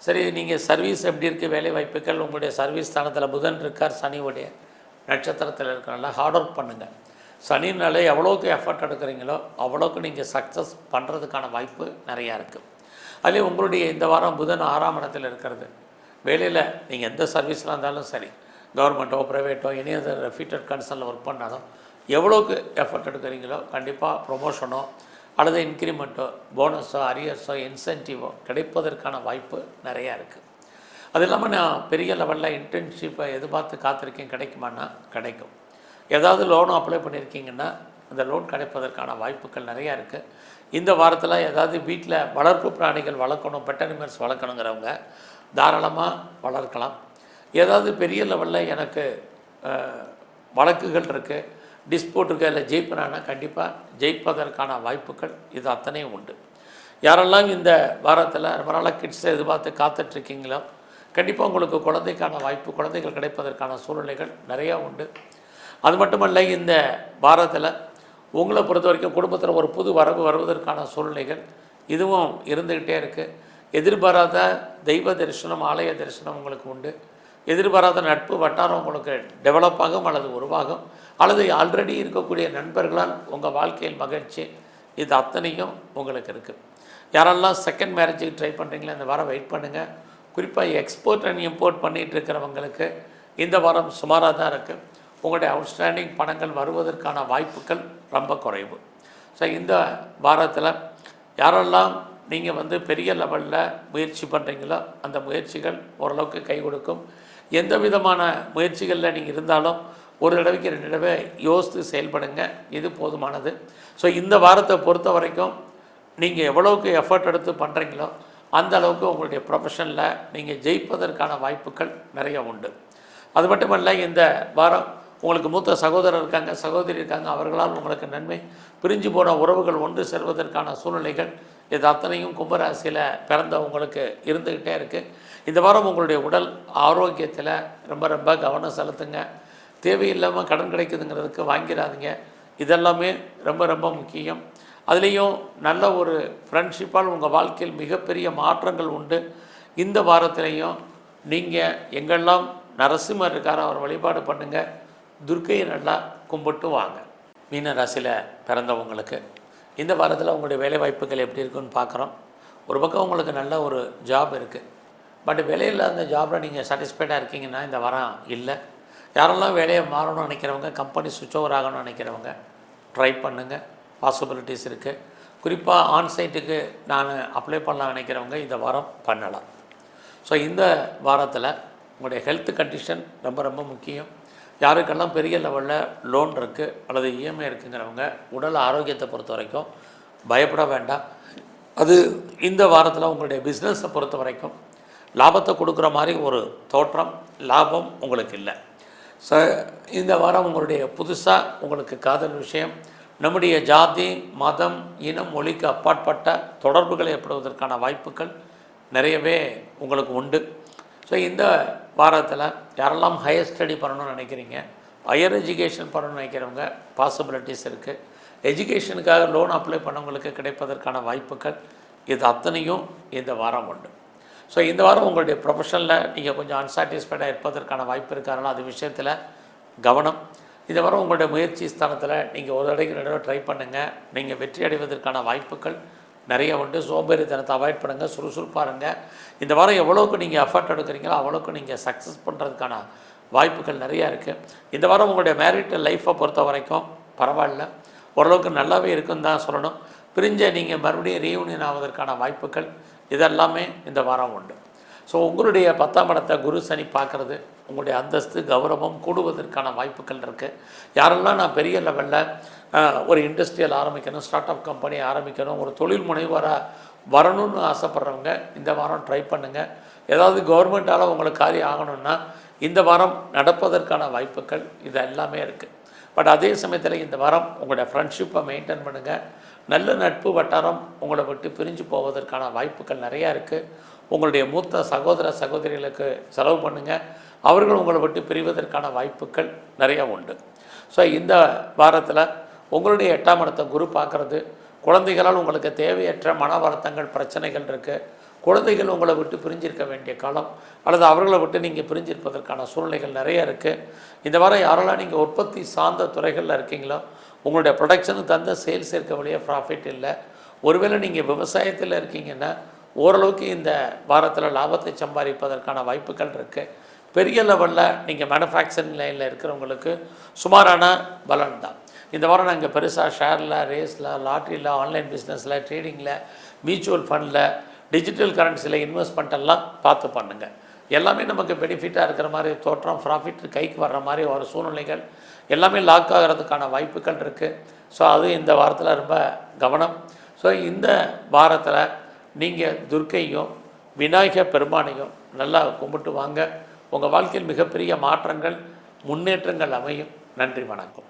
சரி, நீங்கள் சர்வீஸ் எப்படி இருக்குது, வேலை வாய்ப்புகள், உங்களுடைய சர்வீஸ் ஸ்தானத்தில் புதன் இருக்கார், சனியுடைய நட்சத்திரத்தில் இருக்கிறனால ஹார்ட் ஒர்க் பண்ணுங்கள். சனினால எவ்வளோக்கு எஃபர்ட் எடுக்கிறீங்களோ அவ்வளோக்கு நீங்கள் சக்ஸஸ் பண்ணுறதுக்கான வாய்ப்பு நிறையா இருக்குது. அதுலேயும் உங்களுடைய இந்த வாரம் புதன் 6ஆம் இடத்தில் இருக்கிறது. வேலையில் நீங்கள் எந்த சர்வீஸில் இருந்தாலும் சரி, கவர்மெண்ட்டோ ப்ரைவேட்டோ எனி அதர் ரெஃப்யூட்டட் கன்சர்னில் ஒர்க் பண்ணாலும் எவ்வளோக்கு எஃபர்ட் எடுக்கிறீங்களோ கண்டிப்பாக ப்ரொமோஷனோ அல்லது இன்க்ரிமெண்ட்டோ போனஸோ அரியர்ஸோ இன்சென்டிவோ கிடைப்பதற்கான வாய்ப்பு நிறையா இருக்குது. அது இல்லாமல் நான் பெரிய லெவலில் இன்டர்ன்ஷிப்பை எதிர்பார்த்து காத்திருக்கேன், கிடைக்குமான்னா கிடைக்கும். ஏதாவது லோனும் அப்ளை பண்ணியிருக்கீங்கன்னா அந்த லோன் கிடைப்பதற்கான வாய்ப்புகள் நிறையா இருக்குது. இந்த வாரத்தில் ஏதாவது வீட்டில் வளர்ப்பு பிராணிகள் வளர்க்கணும், பெட் அனிமல்ஸ் வளர்க்கணுங்கிறவங்க தாராளமாக வளர்க்கலாம். ஏதாவது பெரிய லெவலில் எனக்கு வழக்குகள் இருக்குது, டிஸ்பியூட் இருக்குது, அதில் ஜெயிப்பனானா கண்டிப்பாக ஜெயிப்பதற்கான வாய்ப்புகள் இது அத்தனையும் உண்டு. யாரெல்லாம் இந்த வாரத்தில் ரொம்ப நாளாக கிட்ஸை எதிர்பார்த்து காத்துட்ருக்கீங்களோ கண்டிப்பாக உங்களுக்கு குழந்தைக்கான வாய்ப்பு, குழந்தைகள் கிடைப்பதற்கான சூழ்நிலைகள் நிறையா உண்டு. அது மட்டுமல்ல, இந்த வாரத்தில் உங்களை பொறுத்த வரைக்கும் குடும்பத்தில் ஒரு புது வரவு வருவதற்கான சூழ்நிலைகள் இதுவும் இருந்துக்கிட்டே இருக்குது. எதிர்பாராத தெய்வ தரிசனம், ஆலய தரிசனம் உங்களுக்கு உண்டு. எதிர்பாராத நட்பு வட்டாரம் உங்களுக்கு டெவலப் ஆகும் அல்லது உருவாகும், அல்லது ஆல்ரெடி இருக்கக்கூடிய நண்பர்களால் உங்கள் வாழ்க்கையில் மகிழ்ச்சி, இது அத்தனையும் உங்களுக்கு இருக்குது. யாரெல்லாம் செகண்ட் மேரேஜுக்கு ட்ரை பண்ணுறீங்களோ இந்த வாரம் வெயிட் பண்ணுங்கள். குறிப்பாக எக்ஸ்போர்ட் அண்ட் இம்போர்ட் பண்ணிகிட்டு இருக்கிறவங்களுக்கு இந்த வாரம் சுமாராக தான் இருக்குது. உங்களுடைய அவுட்ஸ்டாண்டிங் பணங்கள் வருவதற்கான வாய்ப்புகள் ரொம்ப குறைவு. ஸோ இந்த வாரத்தில் யாரெல்லாம் நீங்கள் பெரிய லெவலில் முயற்சி பண்ணுறீங்களோ அந்த முயற்சிகள் ஓரளவுக்கு கை கொடுக்கும். எந்த விதமான முயற்சிகளில் நீங்கள் இருந்தாலும் ஒரு தடவைக்கு 2 தடவை யோசித்து செயல்படுங்க, இது போதுமானது. ஸோ இந்த வாரத்தை பொறுத்த வரைக்கும் நீங்கள் எவ்வளோக்கு எஃபர்ட் எடுத்து பண்ணுறீங்களோ அந்த அளவுக்கு உங்களுடைய ப்ரொஃபஷனில் நீங்கள் ஜெயிப்பதற்கான வாய்ப்புகள் நிறைய உண்டு. அது மட்டுமல்ல, இந்த வாரம் உங்களுக்கு மூத்த சகோதரர் இருக்காங்க, சகோதரி இருக்காங்க, அவர்களால் உங்களுக்கு நன்மை. பிரிஞ்சு போன உறவுகள் ஒன்று செல்வதற்கான சூழ்நிலைகள் இது அத்தனையும் கும்பராசியில் பிறந்த உங்களுக்கு இருந்துக்கிட்டே இருக்குது. இந்த வாரம் உங்களுடைய உடல் ஆரோக்கியத்தில் ரொம்ப ரொம்ப கவனம் செலுத்துங்க. தேவையில்லாமல் கடன் கிடைக்குதுங்கிறதுக்கு வாங்கிடாதீங்க, இதெல்லாமே ரொம்ப ரொம்ப முக்கியம். அதுலேயும் நல்ல ஒரு ஃப்ரெண்ட்ஷிப்பால் உங்கள் வாழ்க்கையில் மிகப்பெரிய மாற்றங்கள் உண்டு. இந்த வாரத்திலையும் நீங்கள் எங்கெல்லாம் நரசிம்மர் இருக்காரோ அவர் வழிபாடு பண்ணுங்கள், துர்க்கையை நல்லா கும்பிட்டு வாங்க. மீன ராசியில் பிறந்தவங்களுக்கு இந்த வாரத்தில் உங்களுடைய வேலைவாய்ப்புகள் எப்படி இருக்குன்னு பார்க்குறோம். ஒரு பக்கம் உங்களுக்கு நல்ல ஒரு ஜாப் இருக்குது, பட் வேலையில் அந்த ஜாபில் நீங்கள் சாட்டிஸ்ஃபைடாக இருக்கீங்கன்னா இந்த வாரம் இல்லை. யாரெல்லாம் வேலையை மாறணும்னு நினைக்கிறவங்க, கம்பெனி சுவிட்ச் ஓவர் ஆகணும்னு நினைக்கிறவங்க ட்ரை பண்ணுங்கள், பாசிபிலிட்டிஸ் இருக்குது. குறிப்பாக ஆன்சைட்டுக்கு நான் அப்ளை பண்ணலாம் நினைக்கிறவங்க இந்த வாரம் பண்ணலாம். ஸோ இந்த வாரத்தில் உங்களுடைய ஹெல்த் கண்டிஷன் ரொம்ப ரொம்ப முக்கியம். யாருக்கெல்லாம் பெரிய லெவலில் லோன் இருக்குது அல்லது இஎம்ஐ இருக்குங்கிறவங்க உடல் ஆரோக்கியத்தை பொறுத்த வரைக்கும் பயப்பட வேண்டாம். அது இந்த வாரத்தில் உங்களுடைய பிஸ்னஸை பொறுத்த வரைக்கும் லாபத்தை கொடுக்குற மாதிரி ஒரு தோற்றம், லாபம் உங்களுக்கு இல்லை. ஸோ இந்த வாரம் உங்களுடைய புதுசாக உங்களுக்கு காதல் விஷயம், நம்முடைய ஜாதி, மதம், இனம், மொழிக்கு அப்பாற்பட்ட தொடர்புகள் ஏற்படுவதற்கான வாய்ப்புகள் நிறையவே உங்களுக்கு உண்டு. ஸோ இந்த வாரத்தில் யாரெல்லாம் ஹையர் ஸ்டடி பண்ணணும்னு நினைக்கிறீங்க, ஹையர் எஜுகேஷன் பண்ணணும்னு நினைக்கிறவங்க பாசிபிலிட்டிஸ் இருக்குது. எஜுகேஷனுக்காக லோன் அப்ளை பண்ணவங்களுக்கு கிடைப்பதற்கான வாய்ப்புகள் இது அத்தனையும் இந்த வாரம் உண்டு. ஸோ இந்த வாரம் உங்களுடைய ப்ரொஃபஷனில் நீங்கள் கொஞ்சம் அன்சாட்டிஸ்ஃபைடாக இருப்பதற்கான வாய்ப்பு இருக்கிறனால அது விஷயத்தில் கவனம். இந்த வாரம் உங்களுடைய முயற்சி ஸ்தானத்தில் நீங்கள் ஒரு தடவைக்கு 2 தடவை ட்ரை பண்ணுங்கள், நீங்கள் வெற்றி அடைவதற்கான வாய்ப்புகள் நிறைய உண்டு. சோம்பேறித்தனத்தை அவாய்ட் பண்ணுங்கள், சுறுசுறுப்பாக இருங்க. இந்த வாரம் எவ்வளோக்கு நீங்கள் எஃபர்ட் எடுக்கிறீங்களோ அவ்வளோக்கு நீங்கள் சக்ஸஸ் பண்ணுறதுக்கான வாய்ப்புகள் நிறையா இருக்குது. இந்த வாரம் உங்களுடைய மேரிட்டல் லைஃப்பை பொறுத்த வரைக்கும் பரவாயில்ல, ஓரளவுக்கு நல்லாவே இருக்குன்னு தான் சொல்லணும். பிரிஞ்ச நீங்கள் மறுபடியும் ரீயூனியன் ஆவதற்கான வாய்ப்புகள் இதெல்லாமே இந்த வாரம் உண்டு. ஸோ உங்களுடைய 10ஆம் இடத்தை குரு சனி பார்க்குறது உங்களுடைய அந்தஸ்து கௌரவம் கூடுவதற்கான வாய்ப்புகள் இருக்குது. யாரெல்லாம் நான் பெரிய லெவலில் ஒரு இண்டஸ்ட்ரியல் ஆரம்பிக்கணும், ஸ்டார்ட் அப் கம்பெனி ஆரம்பிக்கணும், ஒரு தொழில் முனைவராக வரணும்னு ஆசைப்பட்றவங்க இந்த வாரம் ட்ரை பண்ணுங்கள். ஏதாவது கவர்மெண்ட்டால் உங்களுக்கு காரியம் ஆகணும்னா இந்த வாரம் நடப்பதற்கான வாய்ப்புகள் இது எல்லாமே இருக்குது. பட் அதே சமயத்தில் இந்த வாரம் உங்களுடைய ஃப்ரெண்ட்ஷிப்பை மெயின்டைன் பண்ணுங்கள். நல்ல நட்பு வட்டாரம் உங்களை விட்டு பிரிஞ்சு போவதற்கான வாய்ப்புகள் நிறையா இருக்குது. உங்களுடைய மூத்த சகோதர சகோதரிகளுக்கு செலவு பண்ணுங்கள். அவர்கள் உங்களை விட்டு பிரிவதற்கான வாய்ப்புகள் நிறையா உண்டு. ஸோ இந்த வாரத்தில் உங்களுடைய 8ஆம் இடத்தை குரு பார்க்குறது, குழந்தைகளால் உங்களுக்கு தேவையற்ற மன வருத்தங்கள் பிரச்சனைகள் இருக்குது. குழந்தைகள் உங்களை விட்டு பிரிஞ்சிருக்க வேண்டிய காலம் அல்லது அவர்களை விட்டு நீங்கள் பிரிஞ்சிருப்பதற்கான சூழ்நிலைகள் நிறைய இருக்குது. இந்த வாரம் யாரெல்லாம் நீங்கள் உற்பத்தி சார்ந்த துறைகளில் இருக்கீங்களோ உங்களுடைய ப்ரொடக்ஷனுக்கு தந்த சேல்ஸ் இருக்க வழியாக ப்ராஃபிட் இல்லை. ஒருவேளை நீங்கள் விவசாயத்தில் இருக்கீங்கன்னா ஓரளவுக்கு இந்த வாரத்தில் லாபத்தை சம்பாதிப்பதற்கான வாய்ப்புகள் இருக்குது. பெரிய லெவலில் நீங்கள் மேனுஃபேக்சரிங் லைனில் இருக்கிறவங்களுக்கு சுமாரான பலன் தான். இந்த வாரம் நாங்கள் பெருசாக ஷேரில், ரேஸில், லாட்ரியில், ஆன்லைன் பிஸ்னஸில், ட்ரேடிங்கில், மியூச்சுவல் ஃபண்டில், டிஜிட்டல் கரன்சியில் இன்வெஸ்ட்மெண்ட் எல்லாம் பார்த்து பண்ணுங்கள். எல்லாமே நமக்கு பெனிஃபிட்டாக இருக்கிற மாதிரி தோற்றம், ப்ராஃபிட் கைக்கு வர்ற மாதிரி ஒரு சூழ்நிலைகள் எல்லாமே லாக் ஆகிறதுக்கான வாய்ப்புகள் இருக்குது. ஸோ அது இந்த வாரத்தில் ரொம்ப கவனம். ஸோ இந்த வாரத்தில் நீங்கள் துர்க்கையும் விநாயகர் பெருமானையும் நல்லா கும்பிட்டு வாங்க. உங்கள் வாழ்க்கையில் மிகப்பெரிய மாற்றங்கள் முன்னேற்றங்கள் அமையும். நன்றி, வணக்கம்.